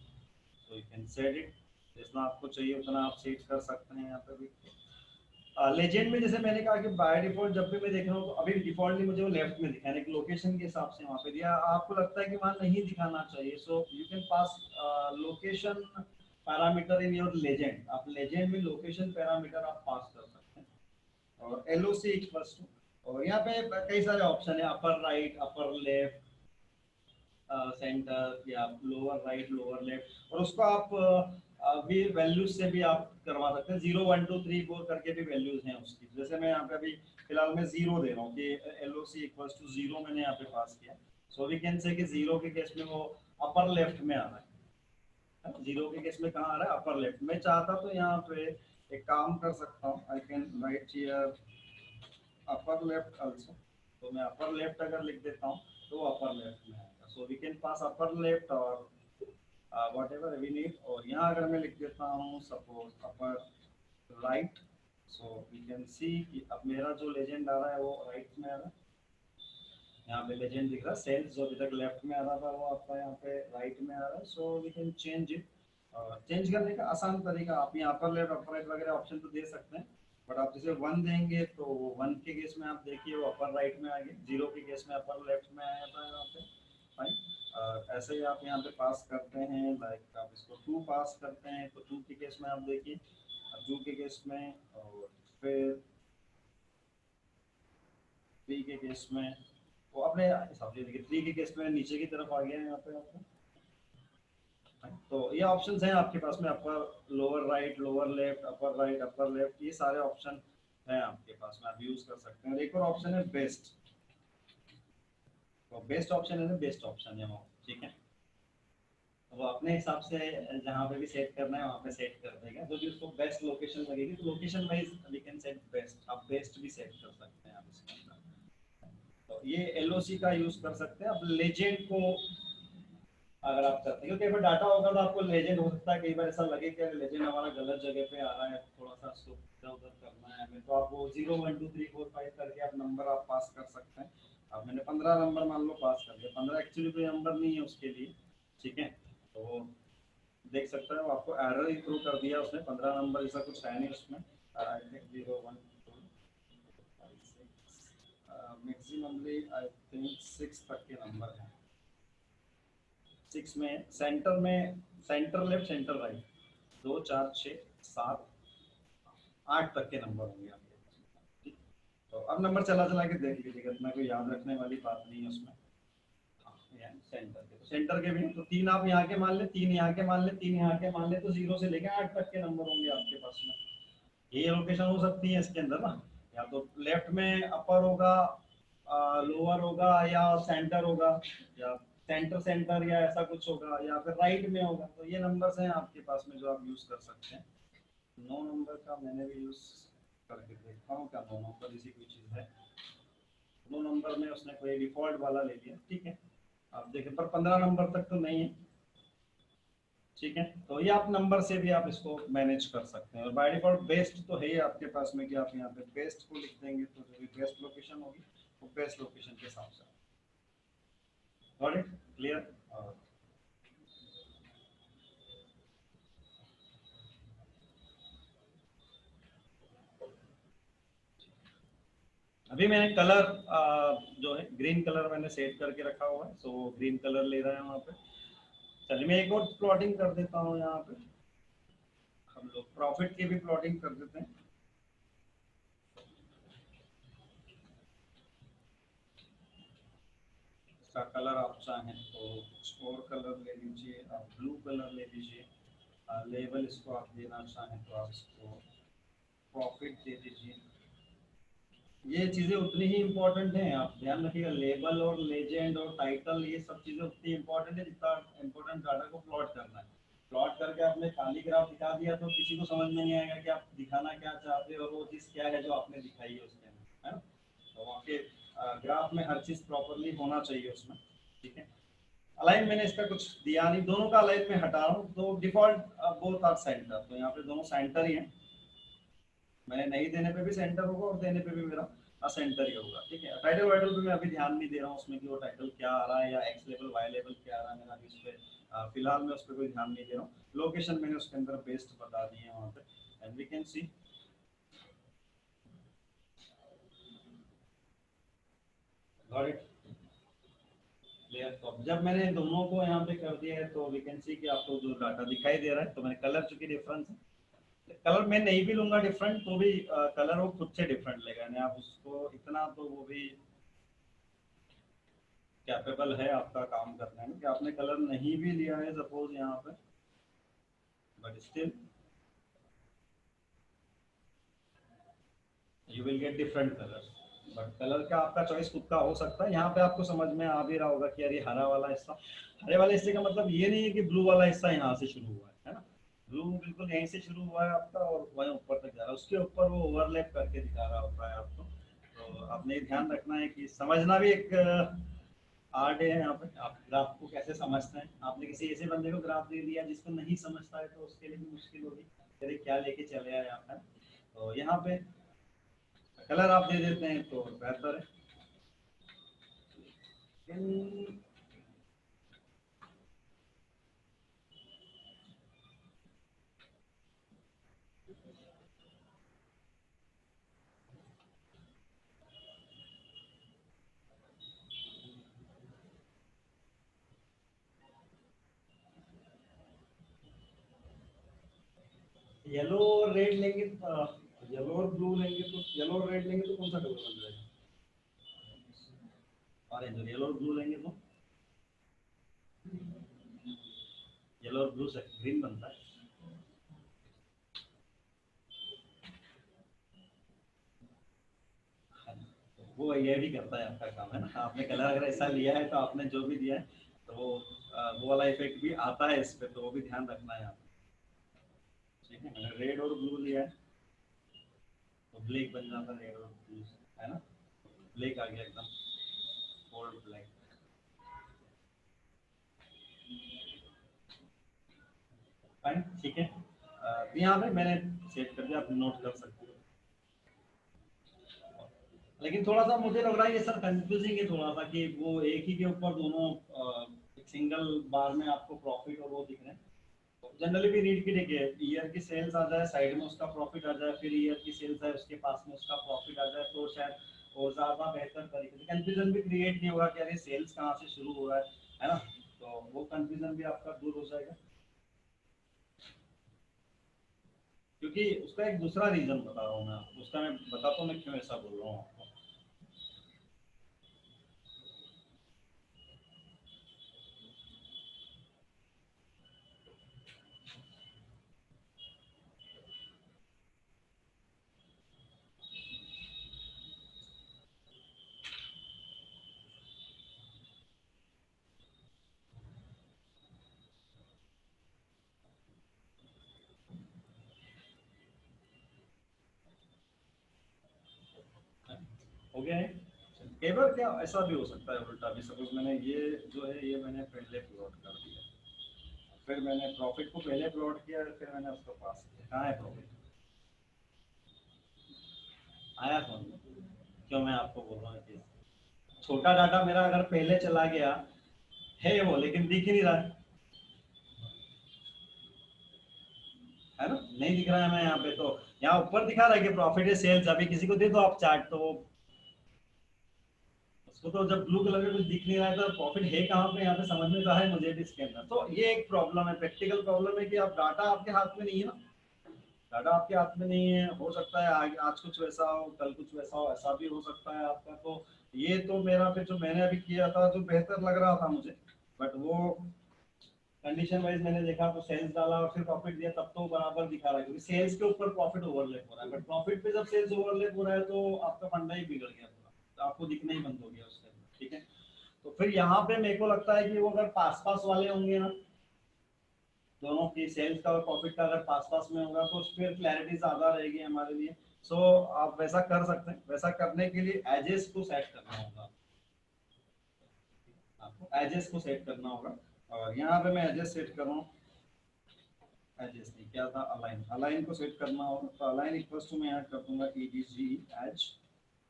सो यू कैन सेट इट, जितना आपको चाहिए उतना आप सेट कर सकते हैं यहाँ पे भी। लेजेंड में जैसे मैंने कहा कि बाय डिफॉल्ट जब भी मैं देख रहा हूँ तो अभी डिफॉल्टली मुझे वो लेफ्ट में दिखा है, लोकेशन के हिसाब से वहाँ पे दिया, आपको लगता है कि वहाँ नहीं दिखाना चाहिए, सो you can pass location parameter in your legend, आप लेजेंड में लोकेशन पैरामीटर आप पास कर सकते हैं। और LOC इक्वल्स टू, और यहाँ पे कई सारे ऑप्शन है, upper right, upper left, centre या लोअर राइट, लोअर लेफ्ट, और उसको आप भी वैल्यूज से भी आप करवा सकते हैं, 0 1 2 3 4 करके भी वैल्यूज हैं उसकी। जैसे मैं यहाँ पे अभी फिलहाल मैं 0 दे रहा हूँ कि LOC इक्वल्स टू 0 मैंने यहाँ पे पास किया, सो वी कैन से कि 0 के केस में वो अपर लेफ्ट में आ रहा है, 0 के केस में कहाँ आ रहा है, अपर लेफ्ट। मैं चाहता तो यहाँ पे एक काम कर सकता हूँ, I can write here upper left also, तो मैं अपर लेफ्ट अगर लिख देता हूँ तो वो अपर लेफ्ट में आएगा, so we can pass upper left और whatever we need। और यहाँ अगर मैं लिख देता हूँ suppose upper right, so we can see कि अब मेरा जो लेजेंड आ रहा है वो राइट में आ रहा है, यहाँ पे लेजेंड दिख रहा है, सेल्स जो अभी तक लेफ्ट में आ रहा था वो आपका यहाँ पे राइट में आ रहा है, so we can change it. Change करने का आसान तरीका, आप यहाँ अपर लेफ्ट अपर राइट वगैरह ऑप्शन तो दे सकते हैं, बट आप जैसे 1 देंगे तो 1 के केस में आप देखिए वो अपर राइट में आ गया, 0 के केस में अपर लेफ्ट में आया था यहाँ पे, फाइन। ऐसे ही आप यहाँ पे पास करते हैं, लाइक आप इसको 2 पास करते हैं तो 2 के केस में आप देखिए 2 के केस में, और फिर 3 के केस में वो अपने हिसाब से देखिए, 3 के केस में नीचे की तरफ आ गया है यहाँ पे आपका। तो ये ऑप्शंस हैं आपके पास में, upper lower right, lower left, upper right, upper left, ये सारे ऑप्शन हैं आपके पास में, आप यूज कर सकते हैं। और एक और ऑप्शन है बेस्ट, तो बेस्ट ऑप्शन है ना, बेस्ट ऑप्शन है वो, ठीक है, वो अपने हिसाब से जहाँ पे भी सेट करना है वहाँ पे सेट कर देगा, जो भी उसको बेस्ट लोकेशन लगेगी, तो location wise we can set best, आप बेस्ट भी सेट कर सकते हैं आप इसके अंदर। तो ये LOC का यूज कर सकते हैं। अब लेजेंड को अगर आप चाहते हैं, क्योंकि कई बार डाटा होगा तो आपको लेजेंड हो सकता है, कई बार ऐसा लगे कि लेजेंड हमारा गलत जगह पे आ रहा है, थोड़ा सा उसको इधर उधर करना है हमें, तो आप वो 0 1 2 3 4 5 करके आप नंबर आप पास कर सकते हैं। अब मैंने 15 नंबर मान लो पास कर दिया, 15 एक्चुअली कोई नंबर नहीं है उसके लिए, ठीक है, तो वो देख सकते हैं, वो आपको एरर ही थ्रू कर दिया उसने, 15 नंबर ऐसा कुछ है नहीं उसमें, I think 0 1 2 5 6 maximally I think 6 तक के नंबर हैं, 6 में सेंटर लेफ्ट, सेंटर राइट 2 4 6 7 8 तक के नंबर होंगे आपके पास, ठीक। तो अब नंबर चला चला के देख लीजिएगा, इतना कोई याद रखने वाली बात नहीं है उसमें। सेंटर के, तो सेंटर के भी, तो 3 आप यहाँ के मान ले, 3 यहाँ के मान ले, 3 यहाँ के मान ले, तो 0 से लेकर 8 तक के नंबर होंगे आपके पास में। ये लोकेशन हो सकती है इसके अंदर ना, या तो लेफ्ट में अपर होगा, लोअर होगा, या सेंटर होगा, या सेंटर सेंटर, या ऐसा कुछ होगा, या फिर राइट में होगा। तो ये नंबर्स हैं आपके पास में जो आप यूज कर सकते हैं। 9 नंबर का मैंने भी यूज करके देखता हूँ, क्या 9 नंबर इसी कोई चीज है। 2 नंबर में उसने कोई डिफॉल्ट वाला ले लिया, ठीक है। आप देखें पर 15 नंबर तक तो नहीं है, ठीक है। तो ये आप नंबर से भी आप इसको मैनेज कर सकते हैं। और बाय डिफॉल्ट बेस्ट तो है ही आपके पास में कि आप यहाँ पे बेस्ट को लिख देंगे तो जो भी बेस्ट लोकेशन होगी वो बेस्ट लोकेशन के हिसाब से। Got it, clear. अभी मैंने कलर जो है ग्रीन कलर मैंने सेट करके रखा हुआ है, सो ग्रीन कलर ले रहा है वहाँ पे। चलिए मैं एक और प्लॉटिंग कर देता हूँ यहाँ पे, हम लोग प्रॉफिट की भी प्लॉटिंग कर देते हैं। इसका कलर आप चाहें तो कुछ और कलर ले लीजिए, आप ब्लू कलर ले लीजिए। लेबल इसको आप देना चाहें तो आप इसको प्रॉफिट दे दीजिए। ये चीज़ें उतनी ही इम्पोर्टेंट हैं, आप ध्यान रखिएगा। लेबल और लेजेंड और टाइटल ये सब चीज़ें उतनी इम्पोर्टेंट है जितना इम्पोर्टेंट डाटा को प्लॉट करना है। प्लॉट करके आपने खाली ग्राफ दिखा दिया तो किसी को समझ में नहीं आएगा कि आप दिखाना क्या चाहते हो और वो चीज़ क्या है जो आपने दिखाई है उसके अंदर, है ना। तो वहाँ के ग्राफ में हर चीज़ प्रॉपरली होना चाहिए उसमें, ठीक है। अलाइन मैंने इसका कुछ दिया नहीं, दोनों का अलाइन में हटा रहा हूँ। तो डिफॉल्ट बोथ आर सेंटर, तो यहाँ पे दोनों सेंटर ही हैं। मैंने नहीं देने पे भी सेंटर होगा और देने पे भी मेरा सेंटर ही होगा, ठीक है। टाइटल वाइटल पे मैं अभी ध्यान नहीं दे रहा हूँ उसमें कि वो टाइटल क्या आ रहा है या एक्स लेवल वाई लेवल क्या आ रहा है, मेरा अभी उस पर फिलहाल मैं उस पर कोई ध्यान नहीं दे रहा हूँ। लोकेशन मैंने उसके अंदर बेस्ट बता दी है वहाँ पे, and we can see. Got it, clear. तो अब जब मैंने दोनों को यहाँ पे कर दिया है तो वी कैन सी कि आपको जो डाटा दिखाई दे रहा है। तो मैंने कलर चूंकि डिफरेंस है, कलर मैं नहीं भी लूंगा डिफरेंट तो भी कलर वो खुद से डिफरेंट लेगा, यानी आप उसको इतना तो वो भी कैपेबल है आपका काम करने में कि आपने कलर नहीं भी लिया है सपोज यहाँ पे, but still you will get different colour. But colour का आपका चॉइस खुद का हो सकता है। यहाँ पे आपको समझ में आ भी रहा होगा कि यार ये हरा वाला हिस्सा, हरे वाले हिस्से का मतलब ये नहीं है कि ब्लू वाला हिस्सा यहाँ से शुरू हुआ है ना। ब्लू बिल्कुल यहीं से शुरू हुआ है आपका और वहीं ऊपर तक जा रहा है, उसके ऊपर वो ओवरलैप करके दिखा रहा होता है आपको। तो आपने ये ध्यान रखना है कि समझना भी एक आर्ट है यहाँ पे। आप ग्राफ को कैसे समझते हैं, आपने किसी ऐसे बंदे को ग्राफ दे दिया जिसको नहीं समझता है तो उसके लिए भी मुश्किल होगी, अरे क्या लेके चले आए आप, है। तो यहाँ पे कलर आप दे देते हैं तो बेहतर है। येलो और रेड लेंगे, येलो और ब्लू लेंगे तो येलो और रेड लेंगे तो कौन सा कलर बन जाएगा? ऑरेंज। और येलो और ब्लू लेंगे तो येलो और ब्लू से ग्रीन बनता है। तो वो ये भी करता है आपका काम, है ना। आपने कलर अगर ऐसा लिया है तो आपने जो भी दिया है तो वो वाला इफेक्ट भी आता है इस पे, तो वो भी ध्यान रखना है आपको, ठीक है। मैंने रेड और ब्लू लिया है तो ब्लैक बन जाता है, रेड और ब्लू, है ना। ब्लैक आ गया एकदम, कोल्ड ब्लैक। फाइन, ठीक है। यहाँ पे मैंने सेट कर दिया, आप नोट कर सकते हो। लेकिन थोड़ा सा मुझे लग रहा है ये सर कंफ्यूजिंग है थोड़ा सा कि वो एक ही के ऊपर दोनों एक सिंगल बार में आपको प्रॉफिट और वो दिख रहे हैं। जनरली भी रीड की देखिए, ईयर की सेल्स आ जाए साइड में उसका प्रॉफिट आ जाए, फिर ईयर की सेल्स है उसके पास में उसका प्रॉफिट आ जाए, तो शायद और ज्यादा बेहतर तरीके से कंफ्यूजन भी क्रिएट नहीं होगा कि अरे सेल्स कहाँ से शुरू हो रहा है ना। तो वो कंफ्यूजन भी आपका दूर हो जाएगा। क्योंकि उसका एक दूसरा रीजन बता रहा हूँ मैं आपको, उसका मैं बताता हूँ मैं क्यों ऐसा बोल रहा हूँ आपको। हो गया है। कई बार क्या ऐसा भी हो सकता है उल्टा भी, सपोज मैंने ये जो है ये मैंने पहले प्लॉट कर दिया, फिर मैंने प्रॉफिट को पहले प्लॉट किया, फिर मैंने उसको पास किया, कहाँ है प्रॉफिट? आया समझ में? क्यों मैं आपको बोल रहा हूँ कि छोटा डाटा मेरा अगर पहले चला गया है वो, लेकिन दिख ही नहीं रहा है ना, नहीं दिख रहा है। मैं यहाँ पे तो यहाँ ऊपर दिखा रहा है कि प्रॉफिट है सेल्स, अभी किसी को दे दो आप चार्ट तो उसको तो जब ब्लू कलर का कुछ दिख नहीं रहा है तो प्रॉफिट है कहाँ पे, यहाँ पे समझ में तो है मुझे भी इसके अंदर। तो ये एक प्रॉब्लम है, प्रैक्टिकल प्रॉब्लम है कि आप डाटा आपके हाथ में नहीं है ना, डाटा आपके हाथ में नहीं है। हो सकता है आज कुछ वैसा हो, कल कुछ वैसा हो, ऐसा भी हो सकता है आपका। तो ये तो मेरा पे जो मैंने अभी किया था जो बेहतर लग रहा था मुझे, बट वो कंडीशन वाइज मैंने देखा तो सेल्स डाला और फिर प्रॉफिट दिया तब तो बराबर दिखा रहा है, क्योंकि सेल्स के ऊपर प्रॉफिट ओवरलैप हो रहा है, बट प्रॉफिट पे जब सेल्स ओवरलैप हो रहा है तो आपका फंडा ही बिगड़ गया पूरा, तो आपको दिखना ही बंद हो गया उसके अंदर, ठीक है। तो फिर यहाँ पे मेरे को लगता है कि वो अगर पास पास वाले होंगे ना, दोनों की सेल्स का और प्रॉफिट का अगर पास पास में होगा तो फिर क्लैरिटी ज्यादा रहेगी हमारे लिए। सो आप वैसा कर सकते हैं। वैसा करने के लिए एजेस को सेट करना होगा, आपको एजेस को सेट करना होगा। और यहाँ पे मैं एजेस सेट कर रहा हूँ, एजेस नहीं क्या था, अलाइन, अलाइन को सेट करना होगा। तो अलाइन इक्वल्स टू मैं यहाँ कर दूंगा EDG एज,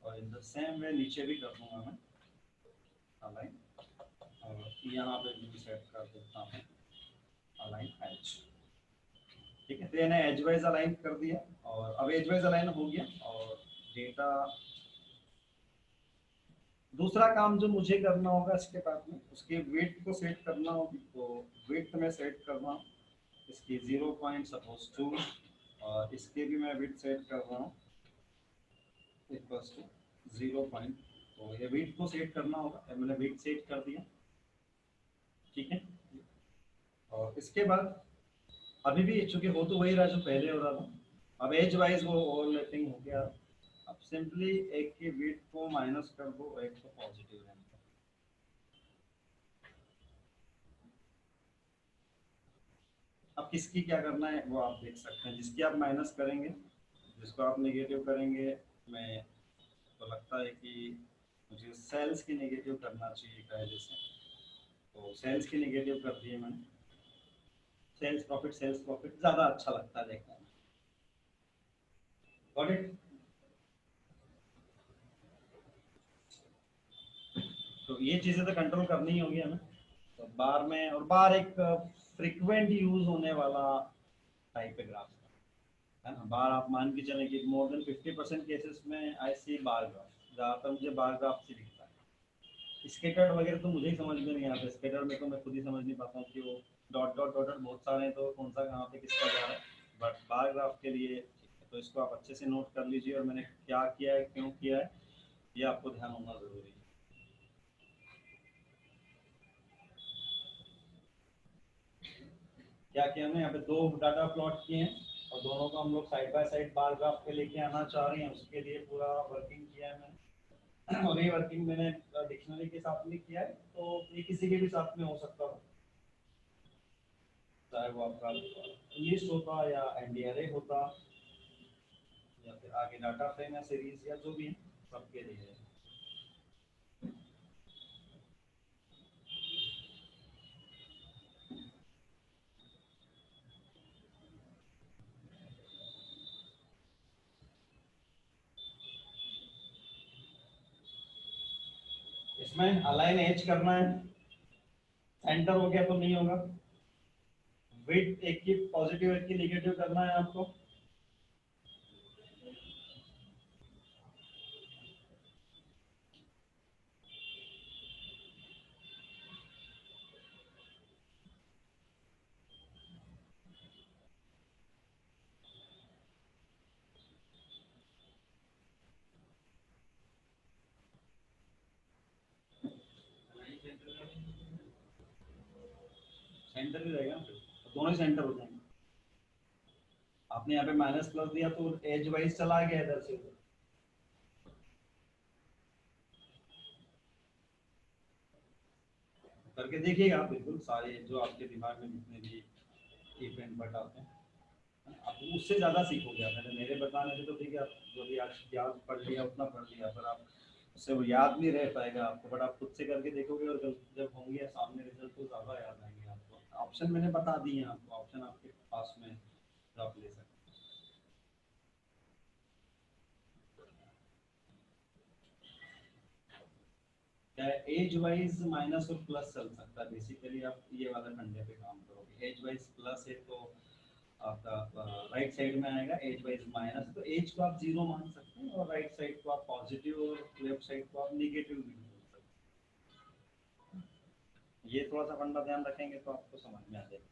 और इन द सेम वे नीचे भी कर दूंगा मैं अलाइन, और यहाँ पे भी सेट कर देता हूँ अलाइन एज, ठीक है। तो मैंने एज वाइज अलाइन कर दिया, और अब एज वाइज अलाइन हो गया। और डेटा, दूसरा काम जो मुझे करना होगा इसके बाद में, उसके वेट को सेट करना होगी। तो वेट में सेट करना, इसकी 0 पॉइंट सपोज 2, और इसके भी मैं वेट सेट कर रहा हूँ इक्वल्स टू 0 पॉइंट। तो ये वेट को सेट करना होगा, मैंने वेट सेट कर दिया, ठीक है। और इसके बाद अभी भी चूंकि हो तो वही रहा जो पहले हो रहा था, अब एज वाइज वो ओवरलैपिंग हो गया। अब सिंपली एक के वेट को माइनस कर दो, एक को पॉजिटिव रहने दो। अब किसकी क्या करना है वो आप देख सकते हैं, जिसकी आप माइनस करेंगे, जिसको आप नेगेटिव करेंगे, मैं तो लगता है कि मुझे सेल्स की नेगेटिव करना चाहिए पहले से। तो सेल्स की नेगेटिव कर दिए मैंने, सेल्स प्रॉफिट ज़्यादा अच्छा लगता है देखने में। Got it? तो ये चीज़ें तो कंट्रोल करनी ही होगी हमें। तो बार में, और बार एक फ्रिक्वेंट यूज होने वाला टाइप है ग्राफ का, है ना। बार आप मान के चलें कि मोर देन 50% केसेस में आई सी बार ग्राफ, ज़्यादातर मुझे बार ग्राफ से दिखता है। स्केटर वगैरह तो मुझे ही समझ में नहीं आता, स्केटर में तो मैं खुद ही समझ नहीं पाता हूँ कि वो डॉट डॉट डॉट डॉट बहुत सारे हैं तो कौन सा कहाँ पे किसका जा रहा है। बट बार ग्राफ के लिए ठीक है, तो इसको आप अच्छे से नोट कर लीजिए, और मैंने क्या किया है, क्यों किया है, ये आपको ध्यान होना ज़रूरी है। क्या किया हमने, यहाँ पे दो डाटा प्लॉट किए हैं, और दोनों को हम लोग side by side bar graph पे लेके आना चाह रहे हैं, उसके लिए पूरा वर्किंग किया है मैंने। और ये वर्किंग मैंने डिक्शनरी के साथ में किया है, तो ये किसी के भी साथ में हो सकता है, चाहे वो आपका लिस्ट होता या एनडीआरए होता, या फिर आगे डाटा फ्रेम या सीरीज या जो भी है, सबके लिए है। इसमें अलाइन एज करना है, एंटर हो गया तो नहीं होगा। वेट एक की पॉजिटिव एक की नेगेटिव करना है आपको। सेंटर ही रहेगा, तो दोनों ही सेंटर हो जाएंगे। आपने यहाँ पे माइनस प्लस दिया तो एज वाइज चला गया इधर से उधर। करके देखिएगा आप, बिल्कुल सारे जो आपके दिमाग में जितने भी इवेंट बट आते हैं, आप उससे ज़्यादा सीखोगे। आप मैंने मेरे बताने से तो ठीक है, आप जो भी आज ज्ञान पढ़ लिया उतना पढ़ लिया, पर आप उससे वो याद नहीं रह पाएगा आपको, बट आप खुद से करके देखोगे और जब होंगे सामने रिजल्ट तो ज़्यादा याद आएंगे आपको। ऑप्शन मैंने बता दिए हैं आपको, ऑप्शन आपके पास में जो आप ले सकते हैं। एज वाइज माइनस और प्लस चल सकता है, बेसिकली आप ये वाला फंडे पे काम करोगे। एज वाइज प्लस है तो आपका राइट साइड में आएगा, एज वाइज माइनस तो एज को आप जीरो मान सकते हैं और राइट साइड को आप पॉजिटिव और लेफ्ट साइड को आप निगेटिव भी बोल सकते हैं। ये थोड़ा सा फंडा ध्यान रखेंगे तो आपको समझ में आ जाएगा।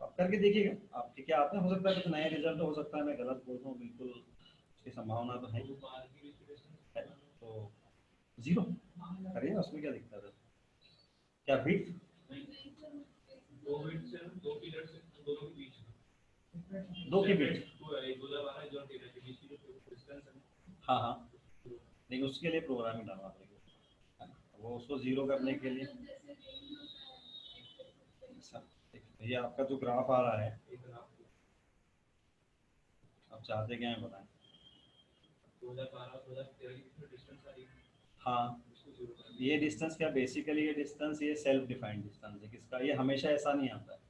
तो आप करके देखिएगा आपके क्या आता है, हो सकता है कुछ नया रिजल्ट हो सकता है मैं गलत बोल रहा हूँ, बिल्कुल उसकी संभावना तो है है ना? तो जीरो करिए, उसमें क्या दिक्कत है? क्या फिट? दो मिनट से दो पीरियड से दोनों के बीच दो के बीच? एक गोला वाला है जो पीरियड के बीच की जो डिस्टेंस है। हाँ हाँ, लेकिन उसके लिए प्रोग्रामिंग डालना पड़ेगा, वो उसको जीरो करने के लिए। अच्छा, ये आपका जो ग्राफ आ रहा है, आप चाहते क्या है बताएं? 2012-2013 की डिस्टेंस आ रही है। हाँ, ये डिस्टेंस क्या, बेसिकली ये डिस्टेंस ये सेल्फ डिफाइंड डिस्टेंस है किसका, ये हमेशा ऐसा नहीं आता है,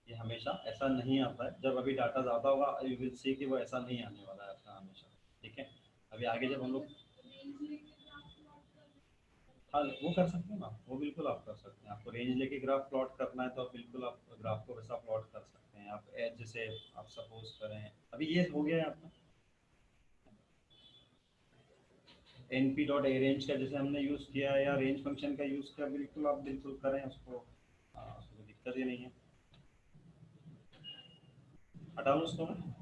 ये हमेशा ऐसा नहीं आता है। जब अभी डाटा ज़्यादा होगा यू विल सी कि वो ऐसा नहीं आने वाला है आपका हमेशा। ठीक है, अभी आगे जब हम लोग, हाँ वो कर सकते हैं ना, वो बिल्कुल आप कर सकते हैं। आपको रेंज लेके ग्राफ प्लॉट करना है तो आप बिल्कुल आप ग्राफ को वैसा प्लॉट कर सकते हैं। आप एज जैसे आप सपोज करें अभी ये हो गया है आपका N P dot arange का जैसे हमने यूज़ किया है या रेंज फंक्शन का यूज़ किया, बिल्कुल आप बिल्कुल करें उसको, उसको दिक्कत ही नहीं है। हटा लो उसको मैं।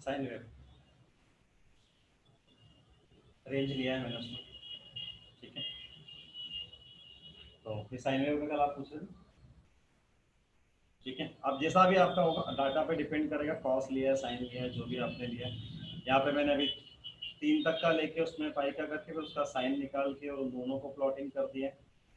साइन वेव रेंज लिया है मैंने उसमें। ठीक है, तो फिर साइन वेव का कल आप पूछ रहे थे। ठीक है, अब जैसा भी आपका होगा डाटा पे डिपेंड करेगा, कॉस लिया है साइन लिया है जो भी आपने लिया है। यहाँ पे मैंने अभी 3 तक का लेके उसमें पाई का करके फिर उसका साइन निकाल के और उन दोनों को प्लॉटिंग कर दिया।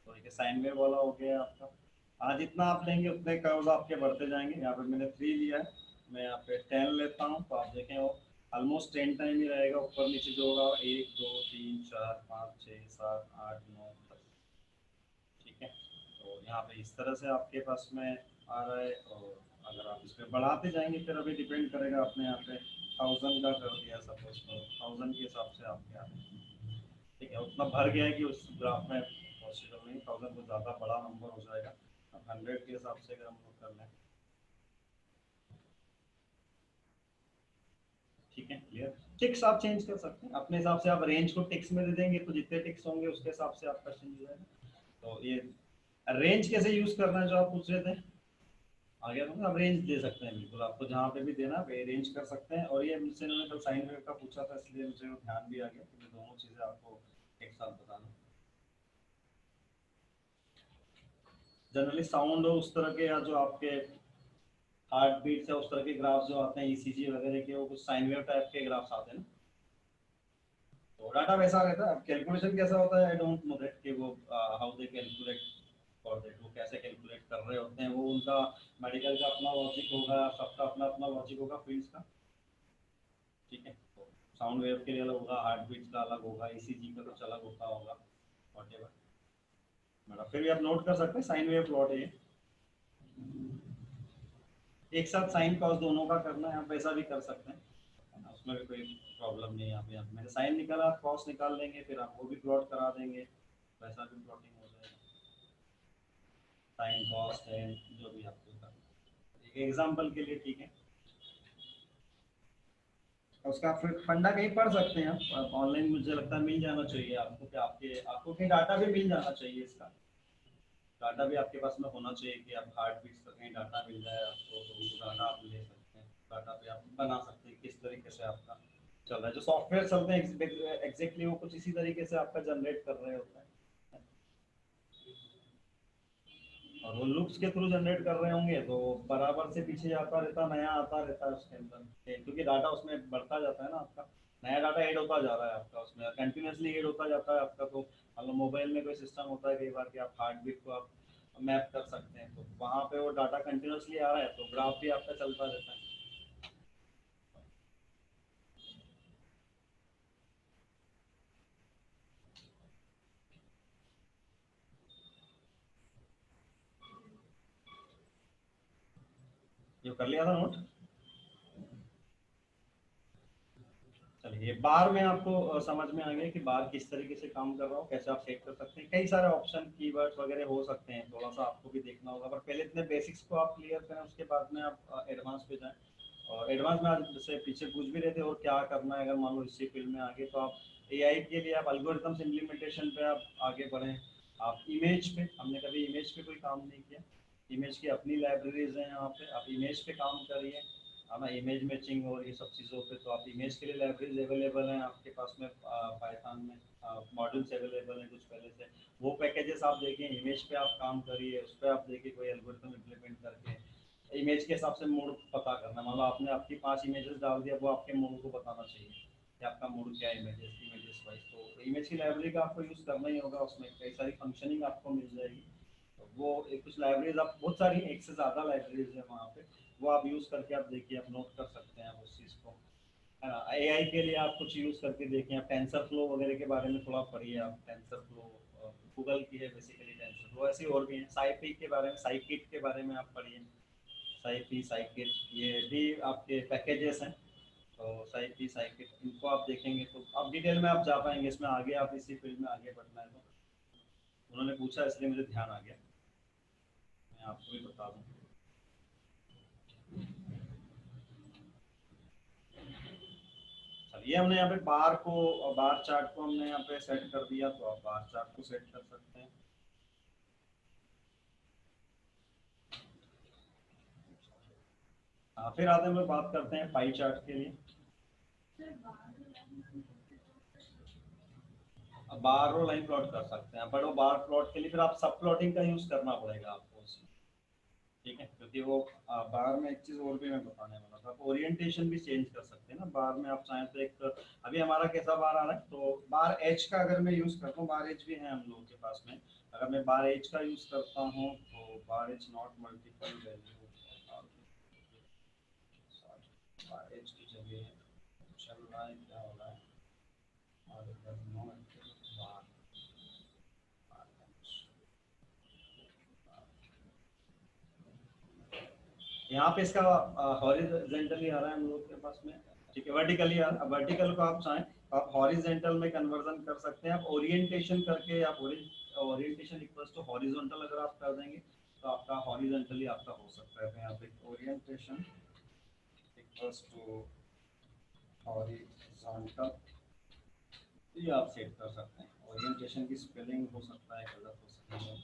तो ये साइन वेव वाला हो गया आपका। आज जितना आप लेंगे उतने कर्व आपके बढ़ते जाएंगे। यहाँ पे मैंने 3 लिया है, मैं यहाँ पे 10 लेता हूँ तो आप देखें वो ऑलमोस्ट 10 टाइम ही रहेगा, ऊपर नीचे जो होगा 1 2 3 4 5 6 7 8 9 10। ठीक है, तो यहाँ पे इस तरह से आपके पास में आ रहा है। और अगर आप इसमें बढ़ाते जाएंगे फिर अभी डिपेंड करेगा, आपने यहाँ पे 1000 का कर दिया सपोज, तो 1000 के हिसाब से आपके यहाँ पे ठीक है उतना भर गया है कि उस ग्राफ में पॉसिबल नहीं, 1000 को ज़्यादा बड़ा नंबर हो जाएगा। अब 100 के हिसाब से अगर हम लोग कर लें। ठीक है, क्लियर। टिक्स आप चेंज कर सकते हैं अपने हिसाब से, आप रेंज को टिक्स में दे देंगे तो जितने टिक्स होंगे उसके हिसाब से आपका चेंज हो जाएगा। तो ये रेंज कैसे यूज करना है जो आप पूछ रहे थे, आ गया तो आप रेंज दे सकते हैं, बिल्कुल आपको जहाँ पे भी देना है रेंज कर सकते हैं। और ये मुझसे उन्होंने कल साइन वेव का पूछा था इसलिए मुझे वो ध्यान भी आ गया कि मैं दोनों चीज़ें आपको एक साथ बता दूँ। जनरली साउंड हो उस तरह के या जो आपके हार्ट बीट से उस तरह के ग्राफ जो आते हैं ईसीजी वगैरह के, वो कुछ साइन वेव टाइप के ग्राफ्स आते हैं ना, तो डाटा वैसा रहता है। अब कैलकुलेशन कैसा होता है आई डोंट नो दैट कि वो how they calculate for that, वो कैसे कैलकुलेट कर रहे होते हैं, वो उनका मेडिकल का अपना लॉजिक होगा, सबका अपना अपना लॉजिक होगा फील्ड्स का। ठीक है, तो साउंड वेव के लिए अलग होगा, हार्ट बीट का अलग होगा, ईसीजी का कुछ अलग होता होगा, व्हाटएवर। मतलब फिर भी आप नोट कर सकते हैं साइन वेव प्लॉट है ये। एक साथ साइन कॉस दोनों का करना है आप वैसा भी कर सकते हैं, है ना, उसमें भी कोई प्रॉब्लम नहीं है। आप यहाँ मैंने साइन निकाला, आप कॉस निकाल लेंगे, फिर आप वो भी प्लॉट करा देंगे। वैसा भी प्लॉटिंग हो जाएगा, टाइम कॉस्ट है जो भी आपको करना, एक एग्जांपल के लिए, ठीक है। उसका फिर फंडा कहीं पढ़ सकते हैं आप ऑनलाइन, मुझे लगता है मिल जाना चाहिए आपको, कि आपको कहीं डाटा भी मिल जाना चाहिए, इसका डाटा भी आपके पास में होना चाहिए कि आप हार्ट बीट्स का कहीं डाटा मिल जाए आपको, तो वो डाटा आप ले सकते हैं, डाटा पे आप बना सकते हैं किस तरीके से आपका चल रहा है, जो सॉफ्टवेयर चलते हैं एग्जैक्टली वो कुछ इसी तरीके से आपका जनरेट कर रहे होते हैं, और वो लूप्स के थ्रू जनरेट कर रहे होंगे तो बराबर से पीछे आता रहता, नया आता रहता है उसके अंदर, क्योंकि डाटा उसमें बढ़ता जाता है ना आपका, नया डाटा ऐड होता जा रहा है आपका उसमें, कंटिन्यूसली ऐड होता जाता है आपका, तो मतलब मोबाइल में कोई सिस्टम होता है कई बार कि आप हार्ट बीट को आप मैप कर सकते हैं, तो वहाँ पे वो डाटा कंटिन्यूसली आ रहा है तो ग्राफ भी आपका चलता रहता है। ये कर लिया था नोट। चलिए बार में आपको समझ में आ गया कि बार किस तरीके से काम कर रहा हो, कैसे आप सेट कर सकते हैं, कई सारे ऑप्शन कीवर्ड्स वगैरह हो सकते हैं, थोड़ा सा आपको भी देखना होगा, पर पहले इतने बेसिक्स को आप क्लियर करें, उसके बाद में आप एडवांस पे जाएं। और एडवांस में आज जैसे पीछे पूछ भी रहे थे और क्या करना है, अगर मान लो इसी फील्ड में आगे, तो आप एआई के लिए आप एल्गोरिथम्स इम्प्लीमेंटेशन पे आप आगे बढ़ें, आप इमेज पे, हमने कभी इमेज पे कोई काम नहीं किया, इमेज की अपनी लाइब्रेरीज हैं यहाँ पे, आप इमेज पे काम करिए, है ना, इमेज मैचिंग और ये सब चीज़ों पे, तो आप इमेज के लिए लाइब्रेरीज अवेलेबल हैं आपके पास में, पाइथन में मॉड्यूल्स अवेलेबल हैं कुछ पहले से, वो पैकेजेस आप देखिए, इमेज पे आप काम करिए, उस पर आप देखिए कोई एल्गोरिथम इम्प्लीमेंट करके इमेज के हिसाब से मूड पता करना, मतलब आपने आपकी 5 इमेजेस डाल दिया, वो आपके मूड को बताना चाहिए कि आपका मूड क्या है, इमेजेस इमेजेस वाइज, तो इमेज की लाइब्रेरी का आपको यूज़ करना ही होगा, उसमें कई सारी फंक्शनिंग आपको मिल जाएगी, तो वो एक कुछ लाइब्रेरीज आप बहुत सारी, एक से ज़्यादा लाइब्रेरीज है वहाँ पे, वो आप यूज़ करके आप देखिए, आप नोट कर सकते हैं उस चीज़ को, है ना। एआई के लिए आप कुछ यूज़ करके देखें, आप टेंसर फ्लो वगैरह के बारे में थोड़ा पढ़िए, आप टेंसर फ्लो गूगल की है बेसिकली टेंसर फ्लो, ऐसी और भी हैं, साइपी के बारे में, साइकिट के बारे में आप पढ़िए, साइपी साइकिट ये भी आपके पैकेजेस हैं, तो साइपी साइकिट इनको आप देखेंगे तो आप डिटेल में आप जा पाएंगे इसमें, आगे आप इसी फील्ड में आगे बढ़ना है तो उन्होंने पूछा इसलिए मुझे ध्यान आ गया, मैं आपको भी बता दूँ। चलिए हमने यहाँ पे बार को, बार चार्ट को हमने यहाँ पे सेट कर दिया, तो आप बार चार्ट को सेट कर सकते हैं। फिर आते हैं, हम लोग बात करते हैं पाई चार्ट के लिए। अब बार और लाइन प्लॉट कर सकते हैं, बट वो बार प्लॉट के लिए फिर आप सब प्लॉटिंग का यूज करना पड़ेगा आपको उसमें, ठीक है, क्योंकि वो बार में एक चीज और भी मैं बताने वाला था, आप ओरिएंटेशन भी चेंज कर सकते हैं ना बार में, आप चाहें तो एक, अभी हमारा कैसा बार आ रहा है, तो बार एच का अगर मैं यूज करता हूँ, बार एच भी है हम लोगों के पास में, अगर मैं बार एच का यूज करता हूँ तो bar H not multiple value, bar H की जगह चल रहा है, क्या हो रहा है, और इधर नो बार, यहाँ पे इसका हॉरिजॉन्टली आ रहा है हम लोग के पास में, ठीक है, वर्टिकली आ रहा है, वर्टिकल को आप चाहें तो आप हॉरिजॉन्टल में कन्वर्जन कर सकते हैं, आप ओरिएंटेशन करके, आप ओरिएंटेशन इक्वल्स टू हॉरिजॉन्टल अगर आप कर देंगे तो आपका हॉरिजॉन्टली आपका हो सकता है, तो यहाँ पे ओरिएंटेशन इक्वल्स टू हॉरिजॉन्टल, ये आप सेट कर सकते हैं, ओरिएंटेशन की स्पेलिंग हो सकता है गलत हो सकता है,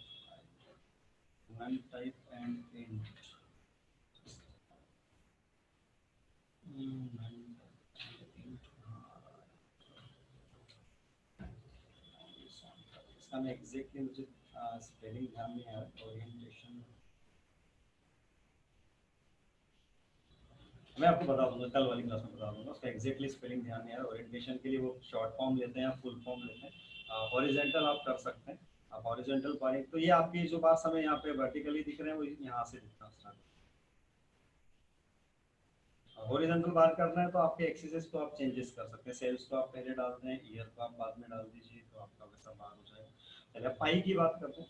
नल टाइप एंड इंट, इसका मैं एग्जैक्टली मुझे स्पेलिंग ध्यान नहीं आ रहा, ओरिएंटेशन मैं आपको बता दूंगा, कल वाली क्लास में बता दूंगा, उसका एग्जैक्टली स्पेलिंग ध्यान नहीं आ रहा, ओरिएंटेशन के लिए वो शॉर्ट फॉर्म लेते हैं, फुल फॉर्म लेते हैं, हॉरिजॉन्टल आप कर सकते हैं, आप हॉरिजॉन्टल पाई, तो ये आपकी जो बात समय यहाँ पे वर्टिकली दिख रहे हैं वो यहाँ से दिखना स्टार्ट, हॉरिजॉन्टल बार करना है तो आपके एक्सिस को आप चेंजेस कर सकते हैं, सेल्स को आप पहले डाल दें, ईयर को आप बाद में डाल दीजिए, तो आपका वैसा बार हो जाएगा। चलिए पाई की बात करते हैं,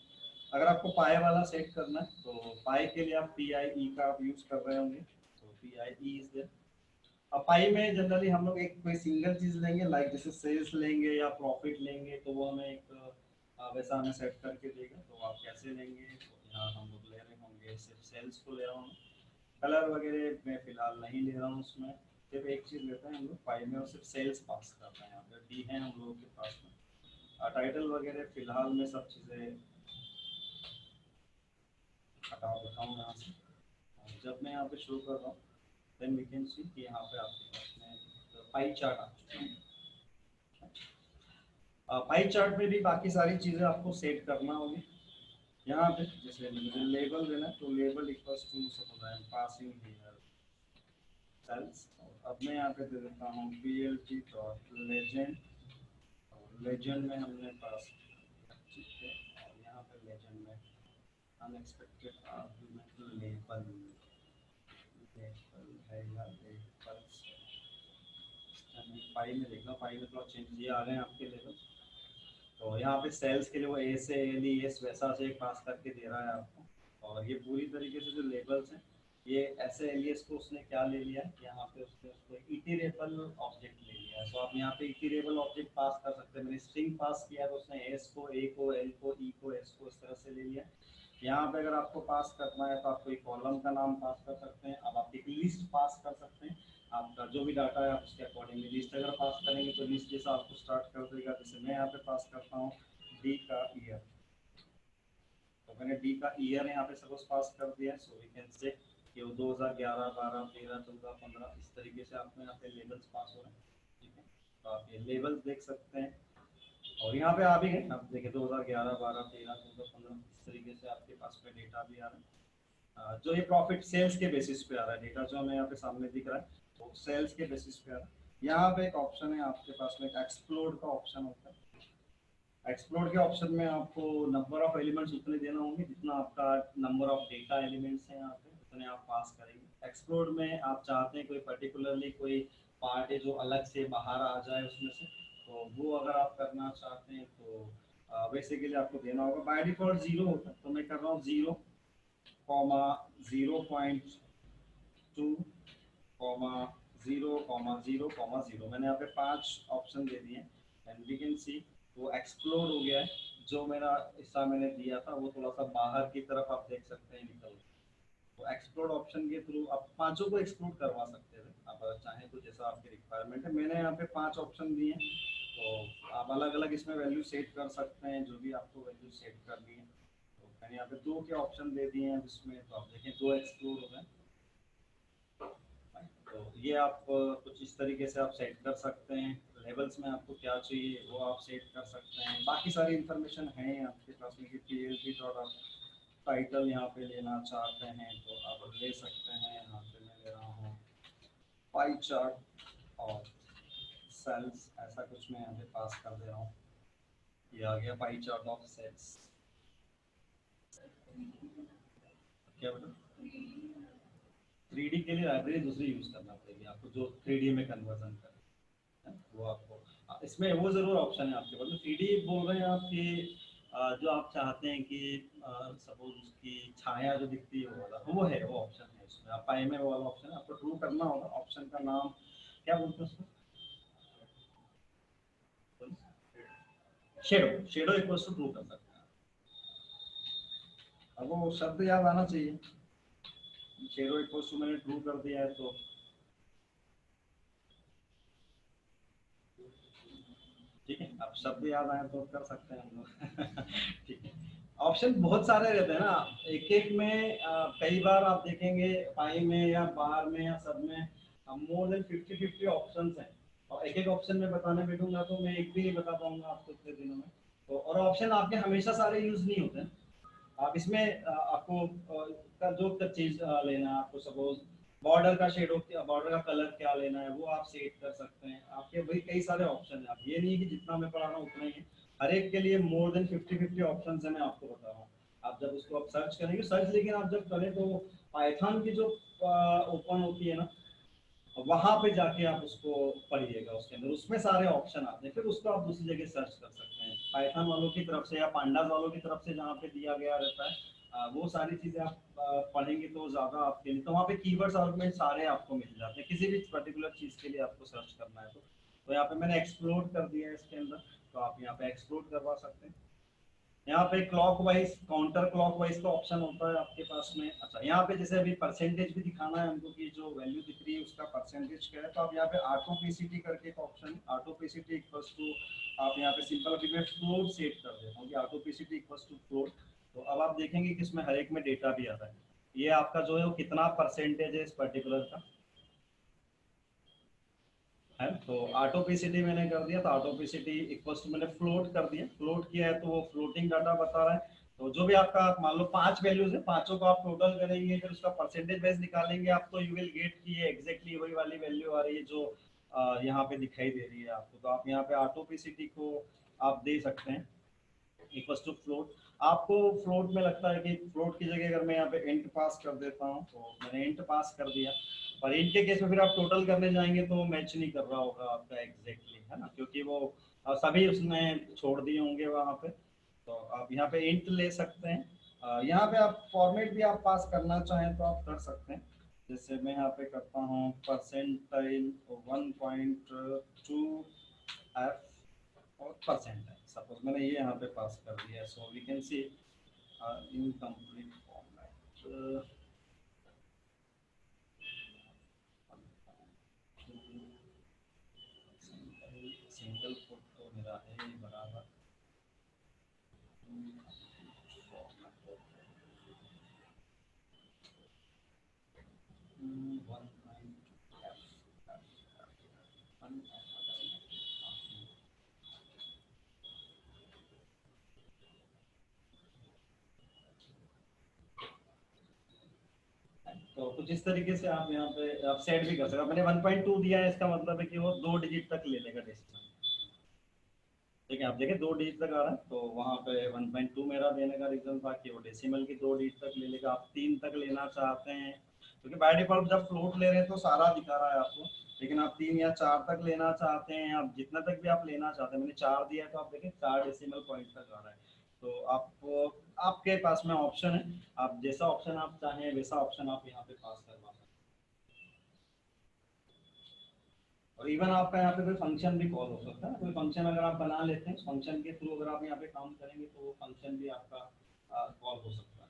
अगर आपको पाई वाला सेट करना है तो पाई के लिए आप पी आई ई का आप यूज कर रहे होंगे, तो P I E is there. अब पाई में जनरली हम लोग एक कोई सिंगल चीज लेंगे, लाइक जैसे सेल्स लेंगे या प्रॉफिट लेंगे, तो वो हमें एक वैसा हमें सेट करके देगा। तो आप कैसे लेंगे, तो यहाँ हम लोग ले रहे होंगे सिर्फ सेल्स को ले रहा हूँ, कलर वगैरह मैं फिलहाल नहीं ले रहा हूँ उसमें, सिर्फ एक चीज़ लेते हैं हम लोग फाइल में और सिर्फ सेल्स पास करते हैं। यहाँ पे डी है हम लोगों के पास में, टाइटल वगैरह फिलहाल में सब चीज़ें हटा देता हूँ यहाँ से। और जब मैं यहाँ पे शुरू कर रहा हूँ देन वी कैन सी कि यहाँ पे आपके पास में पाई चार्ट आ चुका है। पाई चार्ट में भी बाकी सारी चीज़ें आपको सेट करना होगी। यहाँ पे जैसे मुझे लेबल देना है, तो label equals to suppose I am passing here sales. अब मैं यहाँ पे दे देता हूँ plt डॉट लेजेंड, और लेजेंड में हमने पास, ठीक है, और यहाँ पे लेजेंड में अनएक्सपेक्टेड आर्गुमेंट लेबल है या लेबल्स, फाइल में देखना, फाइल में थोड़ा चेंज ये आ रहे हैं आपके लेवल। तो यहाँ पे सेल्स के लिए वो ए से एल ई एस वैसा से पास करके दे रहा है आपको। और ये पूरी तरीके से जो लेबल्स हैं, ये ऐसे एल ई एस को उसने क्या ले लिया है, यहाँ पे उसने उसको इटरेबल ऑब्जेक्ट ले लिया है। तो आप यहाँ पे इटरेबल ऑब्जेक्ट पास कर सकते हैं। मैंने स्ट्रिंग पास किया तो उसने एस को, ए को, एल को, ई को, एस को इस तरह से ले लिया। यहाँ पे अगर आपको पास करना है तो आप कोई कॉलम का नाम पास कर सकते हैं। अब आप एक लिस्ट पास कर सकते हैं, आपका जो भी डाटा है आप उसके अकॉर्डिंगली लिस्ट अगर पास करेंगे तो लिस्ट जैसा आपको स्टार्ट कर देगा। जैसे मैं यहाँ पे पास करता हूँ डी का ईयर, तो मैंने डी का ईयर यहाँ पे सपोज पास कर दिया। सो वी कैन से कि वो 2011, 12, 13, 14, 15 इस तरीके से आपको यहाँ पे लेबल्स पास हो रहे हैं, ठीक है। तो आप ये लेबल्स देख सकते हैं और यहाँ पे आ भी गए। आप देखिए 2011, 12, 13, 14, 15 इस तरीके से आपके पास में डेटा भी आ रहा है। जो ये प्रॉफिट सेल्स के बेसिस पे आ रहा है डेटा, जो हमें यहाँ पे सामने दिख रहा है तो सेल्स के बेसिस पे आ रहा है। यहाँ पे एक ऑप्शन है आपके पास में, एक्सप्लोर का ऑप्शन होता है। एक्सप्लोर के ऑप्शन में आपको नंबर ऑफ एलिमेंट्स उतने देना होंगे जितना आपका नंबर ऑफ डेटा एलिमेंट्स हैं, यहाँ पे उतने आप पास करेंगे। एक्सप्लोर में आप चाहते हैं कोई पर्टिकुलरली कोई पार्ट है जो अलग से बाहर आ जाए उसमें से, तो वो अगर आप करना चाहते हैं तो बेसिकली आपको देना होगा। बाय डिफॉल्ट 0 होता है, तो मैं कर रहा हूँ 0, 0.2, 0, 0, 0, मैंने यहाँ पे 5 ऑप्शन दे दिए एंड वी कैन सी वो एक्सप्लोर हो गया है। जो मेरा हिस्सा मैंने दिया था वो थोड़ा सा बाहर की तरफ आप देख सकते हैं निकल। तो एक्सप्लोर ऑप्शन के थ्रू आप पांचों को एक्सप्लोर करवा सकते हैं आप अगर चाहें तो, जैसा आपकी रिक्वायरमेंट है। मैंने यहाँ पे 5 ऑप्शन दिए हैं, तो आप अलग अलग इसमें वैल्यू सेट कर सकते हैं, जो भी आपको वैल्यू सेट करनी है। तो मैंने यहाँ पे 2 के ऑप्शन दे दिए हैं इसमें, तो आप देखें 2 एक्सप्लोर हो गए। तो ये आप कुछ इस तरीके से आप सेट कर सकते हैं। लेवल्स में आपको क्या चाहिए वो आप सेट कर सकते हैं। बाकी सारी इंफॉर्मेशन है आपके पास में कि plt डॉट आप टाइटल यहाँ पे लेना चाहते हैं तो आप ले सकते हैं। यहाँ पे मैं ले रहा हूँ पाई चार्ट और सेल्स, ऐसा कुछ मैं यहाँ पे पास कर दे रहा हूँ। ये आ गया पाई चार्ट ऑफ सेल्स। क्या बेटा 3D के लिए लाइब्रेरी दूसरी यूज करना पड़ेगी आपको, जो 3D में कन्वर्जन करे वो आपको इसमें वो जरूर ऑप्शन है आपके पास। 3D बोल रहे हैं आप कि जो आप चाहते हैं कि सपोज उसकी छाया जो दिखती है वो वाला, वो है, वो ऑप्शन है इसमें। आप पाई में वो वाला ऑप्शन है, आपको ट्रू करना होगा। ऑप्शन का नाम क्या बोलते हैं उसको, shadow, shadow equals to true कर सकते हैं। अब वो शब्द याद आना चाहिए। शेडो इक्वल्स टू मैंने ट्रू कर दिया है तो ठीक है। अब शब्द याद आए तो कर सकते हैं हम लोग ठीक है। ऑप्शन बहुत सारे रहते हैं ना, एक एक में कई बार आप देखेंगे पाई में या बार में या सब में मोर देन 50-50 ऑप्शंस हैं। और एक एक ऑप्शन में बताने बैठूंगा तो मैं एक भी नहीं बता पाऊंगा आपको इतने दिनों में। तो और ऑप्शन आपके हमेशा सारे यूज नहीं होते हैं। आप इसमें आपको का जो चीज लेना है, आपको सपोज बॉर्डर का शेडो, बॉर्डर का कलर क्या लेना है वो आप सेट कर सकते हैं। आपके भाई कई सारे ऑप्शन है, आप ये नहीं कि जितना मैं पढ़ा रहा हूँ उतना ही है। हर एक के लिए मोर देन 50-50 ऑप्शन है, मैं आपको बता रहा हूँ। आप जब उसको आप सर्च करेंगे, सर्च लेकिन आप जब करें तो पाइथन की जो ओपन होती है ना, वहां पे जाके आप उसको पढ़िएगा, उसके अंदर उसमें सारे ऑप्शन आते हैं। फिर उसको आप दूसरी जगह सर्च कर सकते हैं पाइथन वालों की तरफ से या पांडास वालों की तरफ से, जहाँ पे दिया गया रहता है वो सारी चीजें आप पढ़ेंगे तो ज्यादा आपके लिए। तो वहाँ पे कीवर्ड्स आर्गुमेंट सारे आपको मिल जाते हैं किसी भी पर्टिकुलर चीज के लिए आपको सर्च करना है तो यहाँ पे मैंने एक्सप्लोर कर दिया है इसके अंदर, तो आप यहाँ पे एक्सप्लोर करवा सकते हैं। यहाँ पे clock wise counter clock wise का ऑप्शन होता है आपके पास में। अच्छा, यहाँ पे जैसे अभी परसेंटेज भी दिखाना है हमको कि जो वैल्यू दिख रही है उसका परसेंटेज क्या है, तो आप यहाँ पे ऑटो पीसीटी करके एक option, auto PCT equals to, आप यहाँ पे सिंपल अभी मैं फ्लोट सेट कर देता हूँ कि auto PCT equals to float. तो अब आप देखेंगे कि इसमें हर एक में डेटा भी आ रहा है, ये आपका जो है वो कितना परसेंटेज है इस पर्टिकुलर का है। तो ऑटो पीसीटी मैंने कर दिया, तो ऑटो पीसीटी इक्वल्स टू मैंने फ्लोट कर दिया, फ्लोट किया है तो वो फ्लोटिंग डाटा बता रहा है। तो जो भी आपका मान लो 5 वैल्यूज है, पांचों को आप टोटल करेंगे फिर उसका परसेंटेज वाइज निकालेंगे आप, तो यू विल गेट कि ये एग्जैक्टली वही वाली वैल्यू आ रही है जो यहाँ पे दिखाई दे रही है आपको। तो आप यहाँ पे ऑटो पीसीटी को आप दे सकते हैं इक्वल्स टू फ्लोट। आपको फ्लोट में लगता है कि फ्लोट की जगह अगर मैं यहाँ पे इंट पास कर देता हूँ, तो मैंने इंट पास कर दिया, पर इंट के केस में फिर आप टोटल करने जाएंगे तो वो मैच नहीं कर रहा होगा आपका एग्जैक्टली, है ना, क्योंकि वो सभी उसने छोड़ दिए होंगे वहाँ पे। तो आप यहाँ पे इंट ले सकते हैं। यहाँ पे आप फॉर्मेट भी आप पास करना चाहें तो आप कर सकते हैं। जैसे मैं यहाँ पे करता हूँ परसेंटाइल 1.2 एफ और परसेंट है, सपोज मैंने ये यहाँ पे पास कर दिया, so we can see incomplete format. Single foot तो मेरा है ही बराबर। तो कुछ इस तरीके से आप यहाँ पे आप सेट भी कर सकते हो। मैंने 1.2 दिया है, इसका मतलब है कि वो 2 डिजिट तक ले लेगा डेसिमल। ठीक है, आप देखें 2 डिजिट तक आ रहा है, तो वहाँ पे 1.2 मेरा देने का रीजन था कि वो डेसिमल की 2 डिजिट तक ले लेगा। आप 3 तक लेना चाहते हैं, क्योंकि बाय डिफॉल्ट जब फ्लोट ले रहे हैं तो सारा दिखा रहा है आपको, लेकिन आप 3 या 4 तक लेना चाहते हैं, आप जितना तक भी आप लेना चाहते हैं, मैंने 4 दिया है तो आप देखें 4 डेसिमल पॉइंट तक आ रहा है। तो आपको आपके पास में ऑप्शन है, आप जैसा ऑप्शन आप चाहें वैसा ऑप्शन आप यहाँ पे पास करवा सकते हैं। और इवन आपका यहाँ पे कोई फंक्शन भी कॉल हो सकता है, कोई फंक्शन अगर आप बना लेते हैं, फंक्शन के थ्रू अगर आप यहाँ पे काम करेंगे तो वो फंक्शन भी आपका कॉल हो सकता है।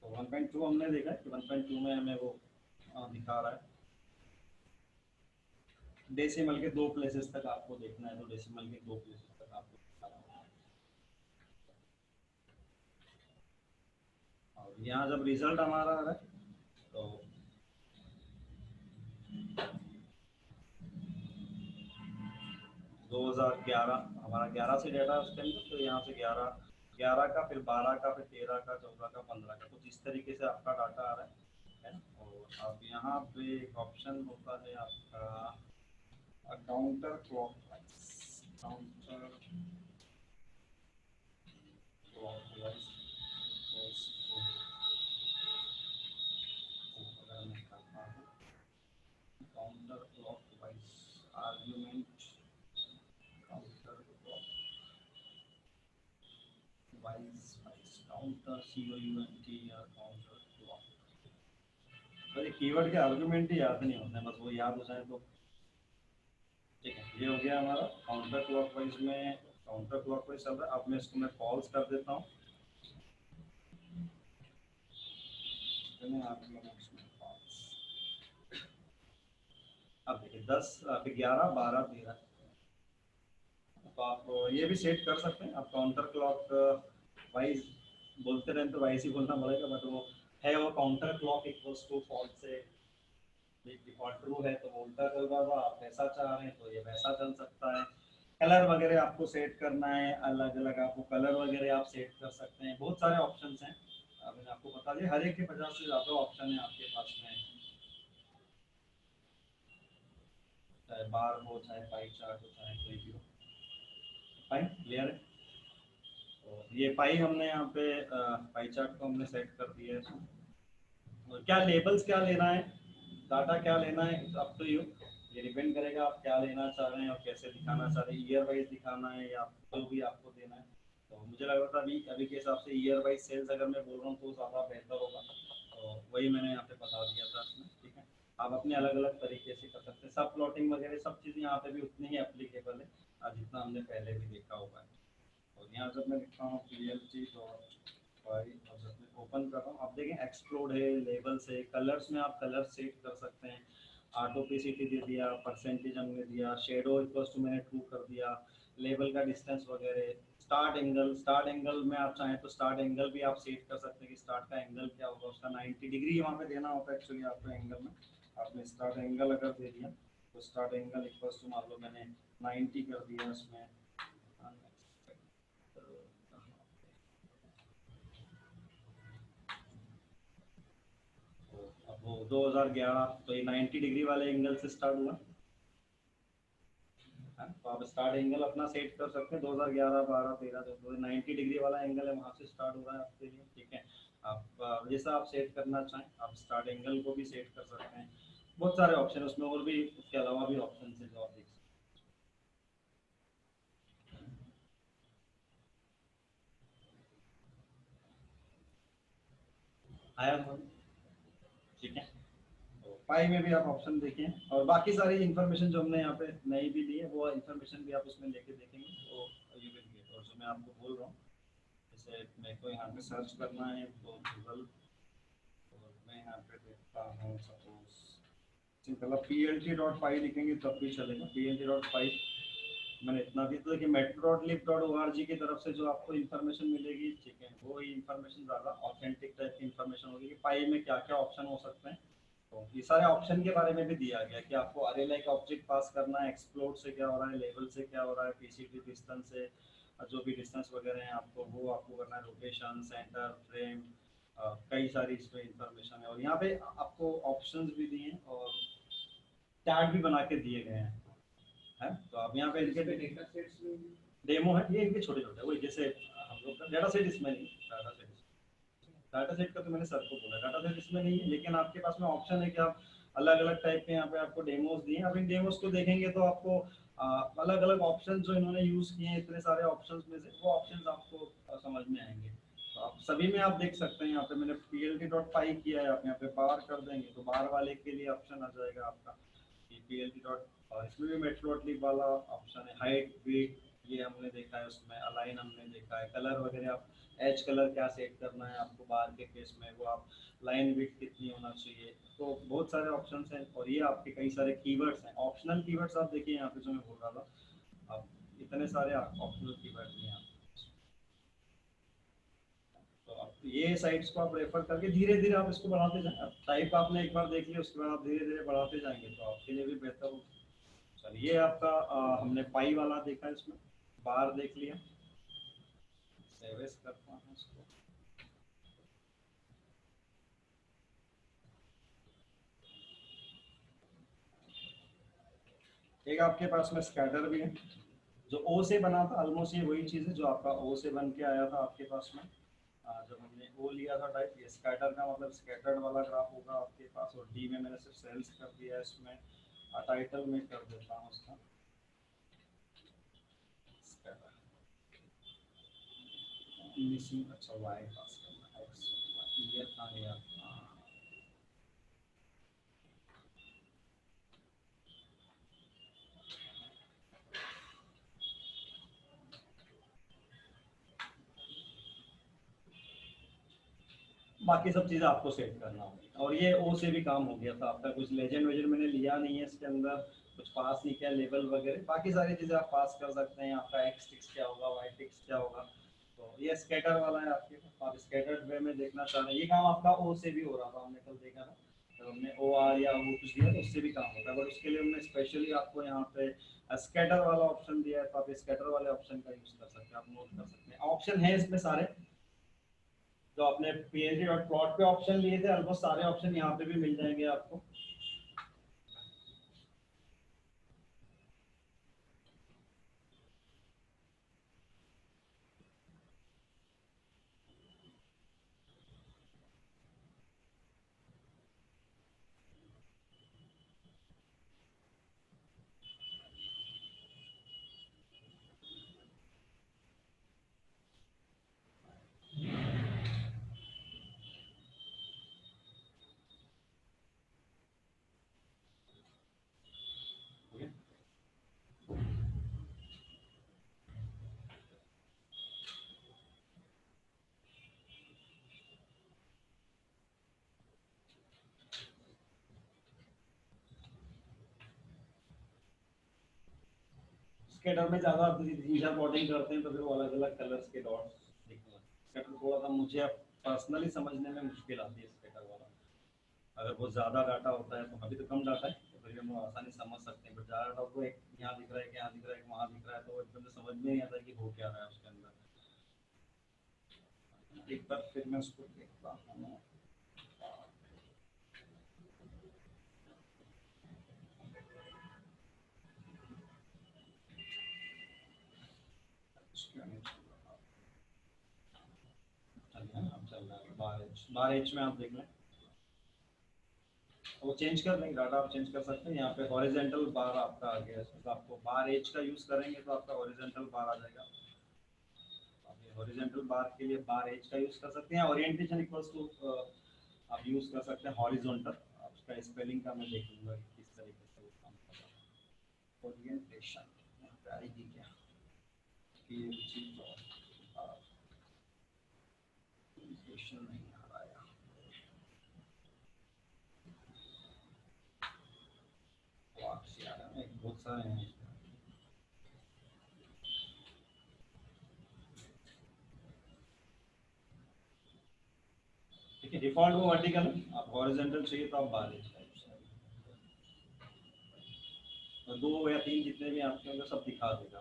तो 1.2 हमने देखा है कि 1.2 में हमें वो दिखा रहा है। डेसिमल के 2 प्लेसेस तक आपको देखना है, तो डेसिमल के 2 प्लेसेस तक आपको दिखा रहा है। और यहाँ जब रिजल्ट हमारा आ रहा है तो 2011 हमारा 11 से डेटा उसके अंदर, तो यहाँ से 11 का, फिर 12 का, फिर 13 का, 14 का, 15 का, कुछ इस तरीके से आपका डाटा आ रहा है ना। और अब यहाँ पे एक ऑप्शन होता है आपका काउंटर क्लॉकवाइज, काउंटर क्लॉकवाइज। अगर मैं करता हूँ counter clockwise argument, counter clockwise counter COUNT या काउंटर क्लॉक। तो ये कीवर्ड के आर्गुमेंट ही याद नहीं होते हैं, बस वो याद हो जाए तो ठीक है। ये हो गया हमारा काउंटर क्लॉकवाइज में, काउंटर क्लॉकवाइज चल रहा है। अब मैं इसको मैं फॉल्स कर देता हूँ, अब देखिए 10, फिर 11, 12, 13। तो आप ये भी सेट कर सकते हैं, आप काउंटर क्लॉक वाइज बोलते रहे तो वाइज ही बोलना पड़ेगा, बट वो है वो counter clock equals to false से डिफॉल्ट ट्रू है तो वो उल्टा चल रहा था, आप वैसा चाह रहे हैं तो ये वैसा चल सकता है। कलर वगैरह आपको सेट करना है, अलग अलग आपको कलर वगैरह आप सेट कर सकते हैं, बहुत सारे ऑप्शंस हैं। मैंने आपको बता दिया, हर एक के 50 से ज़्यादा ऑप्शन है आपके पास में, चाहे बार हो, चाहे पाई चार्ट हो, चाहे कोई भी हो। फाइन, क्लियर है। तो ये पाई हमने यहाँ पे पाई चार्ट को हमने सेट कर दिया है इसमें। और क्या लेबल्स क्या लेना है, डाटा क्या लेना है, अप टू यू। ये डिपेंड करेगा आप क्या लेना चाह रहे हैं और कैसे दिखाना चाह रहे हैं, ईयर वाइज दिखाना है या जो भी आपको देना है। तो मुझे लग रहा था अभी अभी के हिसाब से ईयर वाइज सेल्स अगर मैं बोल रहा हूँ तो ज़्यादा बेहतर होगा, तो वही मैंने यहाँ पे बता दिया था इसमें। ठीक है, आप अपने अलग अलग तरीके से कर सकते हैं। सब प्लॉटिंग वगैरह सब चीज़ें यहाँ पे भी उतनी ही एप्लीकेबल है जितना हमने पहले भी देखा हुआ है। और यहाँ जब मैं लिखता हूँ PLT डॉट फाइल और जब मैं ओपन कर रहा हूँ, आप देखें एक्सप्लोड है, लेबल्स है, कलर्स में आप कलर सेट कर सकते हैं। ऑटोपेसिटी दे दिया, परसेंटेज हमने दिया, शेडो इक्वल्स टू मैंने ट्रू कर दिया, लेबल का डिस्टेंस वगैरह। स्टार्ट एंगल में आप चाहें तो स्टार्ट एंगल भी आप सेट कर सकते हैं कि स्टार्ट का एंगल क्या होगा, उसका 90 डिग्री वहाँ पे देना होता है एक्चुअली आपको एंगल में। आपने स्टार्ट एंगल अगर दे दिया तो स्टार्ट एंगल इक्वल्स टू मान लो मैंने 90 कर दिया उसमें। अब वो 2011 तो ये 90 डिग्री वाले एंगल से स्टार्ट हुआ है। तो आप स्टार्ट एंगल अपना सेट कर सकते हैं 2011 12 13 तो 90 डिग्री वाला एंगल है, वहाँ से स्टार्ट हो रहा है आपके लिए। ठीक है, आप जैसा आप सेट करना चाहें आप स्टार्ट एंगल को भी सेट कर सकते हैं। बहुत सारे ऑप्शन उसमें और भी, उसके अलावा भी ऑप्शन है जो आप देख सकते हैं। आया समझ? ठीक है, तो पाई में भी आप ऑप्शन देखें और बाकी सारी इन्फॉर्मेशन जो हमने यहाँ पे नई भी ली है वो इन्फॉर्मेशन भी आप उसमें लेके देखेंगे तो यू विल गेट। और जो मैं आपको बोल रहा हूँ, जैसे मेरे को यहाँ पे सर्च करना है तो गूगल, और मैं यहाँ पे देखता हूँ सपोज सिंपल PLT.py लिखेंगे तब भी चलेगा। PLT.py मैंने इतना भी तो देखिए metro.lib.org की तरफ से जो आपको इन्फॉर्मेशन मिलेगी, ठीक है, वो ही इन्फॉर्मेशन ज़्यादा ऑथेंटिक टाइप की इन्फॉर्मेशन होगी कि पाई में क्या क्या ऑप्शन हो सकते हैं। तो ये सारे ऑप्शन के बारे में भी दिया गया कि आपको अरे लाइक ऑब्जेक्ट पास करना है, एक्सप्लोड से क्या हो रहा है, लेवल से क्या हो रहा है, PCT डिस्टेंस से जो भी डिस्टेंस वगैरह हैं आपको वो आपको करना है, रोटेशन, सेंटर, फ्रेम, कई सारी इसमें इंफॉर्मेशन है। और यहाँ पे आपको ऑप्शंस भी दिए हैं और टैग भी बना के दिए गए हैं, है? तो आप यहाँ पे इनके डेटा सेट्स में डेमो है, ये इनके छोटे छोटे वही जैसे हम लोग का डाटा सेट इसमें नहीं, डाटा सेट का तो मैंने सर को बोला डाटा सेट इसमें नहीं है, लेकिन आपके पास में ऑप्शन है कि आप अलग अलग टाइप के यहाँ पे आपको डेमोस दिए हैं। आप इन डेमोस को देखेंगे तो आपको अलग अलग ऑप्शन जो इन्होंने यूज किए हैं इतने सारे ऑप्शंस में से वो ऑप्शंस आपको समझ में आएंगे। तो आप सभी में आप देख सकते हैं, यहाँ पे मैंने PLT.py किया है, आप यहाँ पे बार कर देंगे तो बार वाले के लिए ऑप्शन आ जाएगा आपका PLT डॉट, और इसमें भी मेट्रोलिक वाला ऑप्शन है, हाइट वेट ये हमने देखा है, उसमें अलाइन हमने देखा है, कलर वगैरह आप एज कलर क्या सेट करना है आपको बार के केस में, वो आप लाइन विड्थ कितनी होना चाहिए। तो बहुत सारे ऑप्शंस हैं और ये आपके कई सारे कीवर्ड्स हैं, ऑप्शनल कीवर्ड्स आप देखिए यहाँ पे जो मैं बोल रहा था, आप इतने सारे ऑप्शनल कीवर्ड्स हैं यहाँ। तो आप ये साइट्स को आप रेफर करके धीरे धीरे आप इसको बढ़ाते जाएं। अब टाइप आपने एक बार देख लिया उसके बाद आप धीरे धीरे बढ़ाते जाएंगे तो आपके लिए भी बेहतर हो। चलिए आपका हमने पाई वाला देखा, इसमें बार देख लिया, सेव एज करता हूँ इसको। एक आपके पास में स्कैटर भी है जो ओ से बना था, ऑलमोस्ट ये वही चीज़ है जो आपका ओ से बन के आया था आपके पास में। जब हमने ओ लिया था टाइप, ये स्कैटर का मतलब स्कैटर्ड वाला ग्राफ होगा आपके पास। और डी में मैंने सिर्फ सेल्स कर दिया है, इसमें टाइटल में कर देता हूँ उसका स्कैटर मिसिंग। अच्छा वाई पास करना है, एक्स ये था यार। बाकी सब चीज़ें आपको सेट करना होगी। और ये ओ से भी काम हो गया था आपका, कुछ लेजेंड वेजेंड मैंने लिया नहीं है इसके अंदर, कुछ पास नहीं किया लेवल वगैरह, बाकी सारी चीज़ें आप पास कर सकते हैं। आपका एक्स टिक्स क्या होगा, वाई टिक्स क्या होगा। तो ये स्कैटर वाला है आपके पास, आप स्कैटर्ड वे में देखना चाह रहे हैं, ये काम आपका ओ से भी हो रहा था, हमने कल देखा था। तो हमने ओ आर या वो कुछ दिया तो उससे भी काम होता है, बट उसके लिए हमने स्पेशली आपको यहाँ पे स्कैटर वाला ऑप्शन दिया है, तो आप स्कैटर वाले ऑप्शन का यूज़ कर सकते हैं, आप नोट कर सकते हैं। ऑप्शन है इसमें सारे जो आपने PLT डॉट प्लॉट पे ऑप्शन लिए थे, ऑलमोस्ट सारे ऑप्शन यहाँ पे भी मिल जाएंगे आपको। स्केटर में ज़्यादा तीन प्लॉटिंग करते हैं तो फिर वो अलग अलग कलर्स के डॉट्स दिखने लगते हैं। स्केटर थोड़ा सा मुझे पर्सनली समझने में मुश्किल आती है स्केटर वाला। अगर बहुत ज़्यादा डाटा होता है तो अभी तो कम डाटा है तो फिर हम लोग आसानी समझ सकते हैं, बट ज़्यादा डाटा तो एक यहाँ दिख रहा है, यहाँ दिख रहा है, वहाँ दिख रहा है, तो एकदम से समझ में नहीं आता कि हो क्या रहा है उसके अंदर। एक बार फिर मैं उसको देखता हूँ। बार एच में आप देख लें, वो चेंज कर लेंगे, डाटा आप चेंज कर सकते हैं। यहाँ पे हॉरिजेंटल बार आपका आ गया है, तो आपको बार एज का यूज करेंगे तो आपका हॉरिजेंटल बार आ जाएगा। आप ये हॉरिजेंटल बार के लिए बार एज का यूज कर सकते हैं। ओरिएंटेशन इक्वल्स टू आप यूज कर सकते हैं हॉरिजॉन्टल। आपका स्पेलिंग का मैं देख लूंगा कि किस तरीके से वो काम कर रहा है। ओरिएंटेशन यहाँ पे आएगी क्या कि ये चीज ओरिएंटेशन नहीं आ रहा है, बहुत सारे हैं। ठीक है, डिफॉल्ट वो वर्टिकल है, आप हॉरिजॉन्टल चाहिए तो आप बार एज का यूज करें। तो 2 या 3 जितने भी आपके होंगे सब दिखा देगा।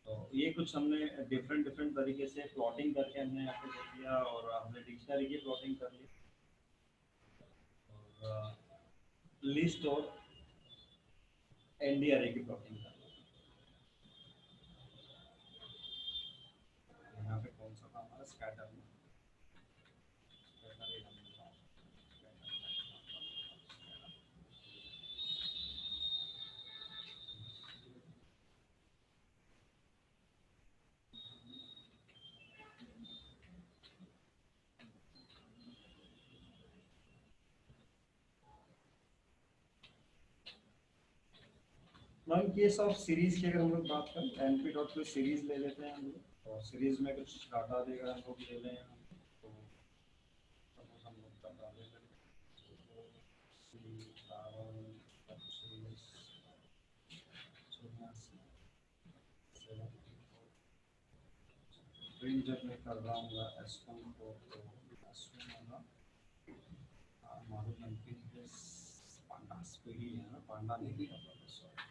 तो ये कुछ हमने डिफरेंट डिफरेंट तरीके से प्लॉटिंग करके हमने यहाँ पे देख लिया, और हमने डिक्शनरी की प्लॉटिंग कर ली, और लिस्ट और एनडी अरे की प्लॉटिंग कर ली। यहाँ पे कौन सा था हमारा स्कैटर में, इन केस ऑफ सीरीज की अगर हम लोग बात करें, एनपी डॉट कोई सीरीज ले लेते हैं हम लोग, और सीरीज में कुछ डाटा देगा, हम लोग ले लें। तो सपोज हम लोग डाटा ले लें, प्रिंट जब मैं कर रहा हूँ S1 को, तो S1 होगा मालूम एनपी पांडा स्पीड ही है ना, पांडा नहीं कर रहा था सॉरी।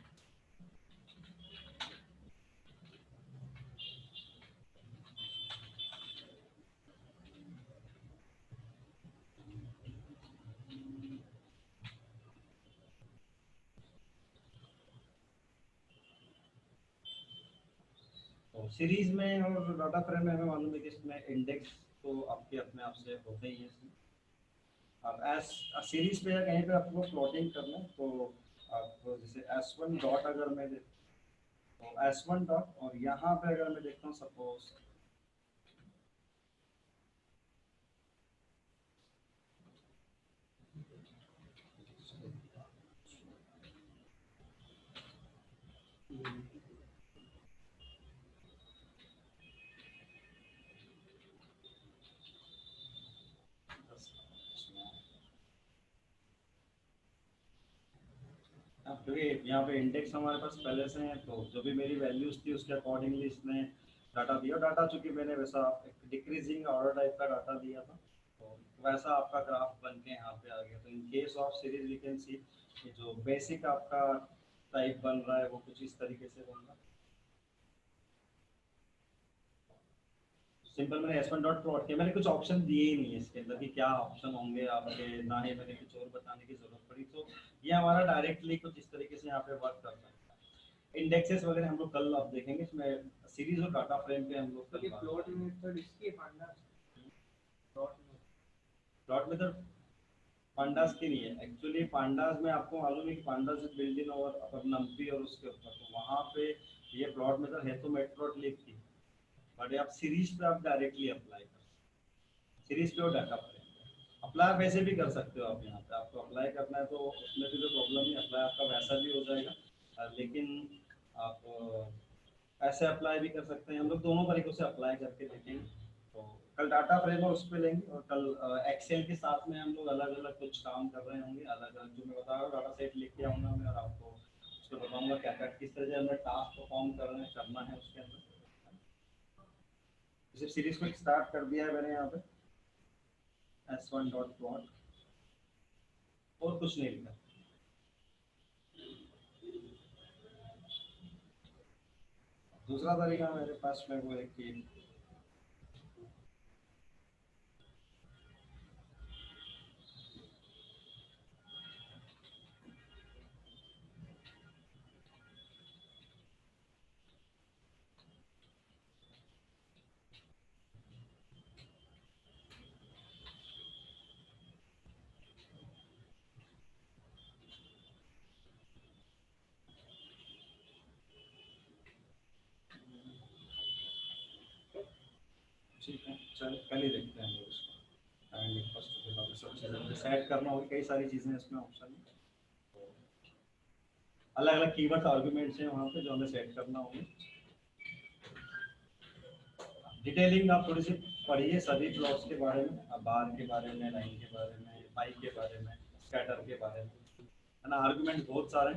तो सीरीज में और डाटा फ्रेम में हमें मालूम है कि इसमें इंडेक्स तो आपके अपने आप से होते ही हैं इसमें। अब एस सीरीज पे या कहीं पे आपको प्लॉटिंग करना है तो आप जैसे S1 डॉट अगर मैं तो S1 डॉट, और यहाँ पे अगर मैं देखता हूँ सपोज क्योंकि यहाँ पे इंडेक्स हमारे पास पहले से है, तो जो भी मेरी वैल्यूज थी उसके अकॉर्डिंगली इसने डाटा दिया। डाटा चूंकि मैंने वैसा एक डिक्रीजिंग ऑर्डर टाइप का डाटा दिया था, तो वैसा आपका ग्राफ बन के यहाँ पे आ गया। तो in case of series we can see कि जो बेसिक आपका टाइप बन रहा है वो कुछ इस तरीके से बन रहा है। सिंपल मैंने S1 डॉट प्लॉट किया, मैंने कुछ ऑप्शन दिए ही नहीं है इसके अंदर कि क्या ऑप्शन होंगे आपके, ना ही मैंने कुछ और बताने की जरूरत पड़ी। तो ये हमारा डायरेक्टली कुछ इस तरीके से यहाँ पे वर्क कर सकता है। इंडेक्सेस वगैरह हम लोग कल आप देखेंगे, इसमें सीरीज और डाटा फ्रेम पे हम लोग कल प्लॉट मेथड इसकी पांडा प्लॉट मेथड पांडास की नहीं है एक्चुअली। पांडास में आपको मालूम है कि पांडास इज बिल्ट इन और अपर नंपी और उसके ऊपर, तो वहाँ पे ये प्लॉट मेथड है तो मैटप्लॉटलिब की, बट आप सीरीज पे आप डायरेक्टली अप्लाई कर, सीरीज पे और डाटा फ्रेम अप्लाई आप वैसे भी कर सकते हो। आप यहाँ पे आपको अप्लाई करना है तो उसमें भी कोई प्रॉब्लम नहीं, अप्लाई आपका वैसा भी हो जाएगा। लेकिन आप ऐसे अप्लाई भी कर सकते हैं। हम लोग दोनों तरीकों से अप्लाई करके देखेंगे। तो कल डाटा फ्रेम और उस पर लेंगे, और कल एक्सेल के साथ में हम लोग अलग अलग कुछ काम कर रहे होंगे। अलग अलग जो मैं बता रहा हूँ डाटा सेट लेके आऊँगा मैं, और आपको उसको बताऊँगा बताऊंगा क्या क्या किस तरह से हमें टास्क परफॉर्म करना है उसके अंदर। इसे सीरीज को स्टार्ट कर दिया है मैंने यहाँ पे s1 डॉट प्लॉट, और कुछ नहीं लिखा। दूसरा तरीका मेरे पास में वो है कि ठीक है, चलो कल ही देखते हैं हम लोग इसको। एंड फर्स्ट के बाद सब चीज़ें सेट करना होगी, कई सारी चीज़ें इसमें ऑप्शन है, अलग अलग कीवर्ड आर्गुमेंट्स हैं वहाँ पे जो हमें सेट करना होगी। डिटेलिंग आप थोड़ी सी पढ़िए सभी ब्लॉक्स के बारे में, बार के बारे में, लाइन के बारे में, पाई के बारे में, स्कैटर के बारे में, है ना। आर्गुमेंट बहुत सारे हैं।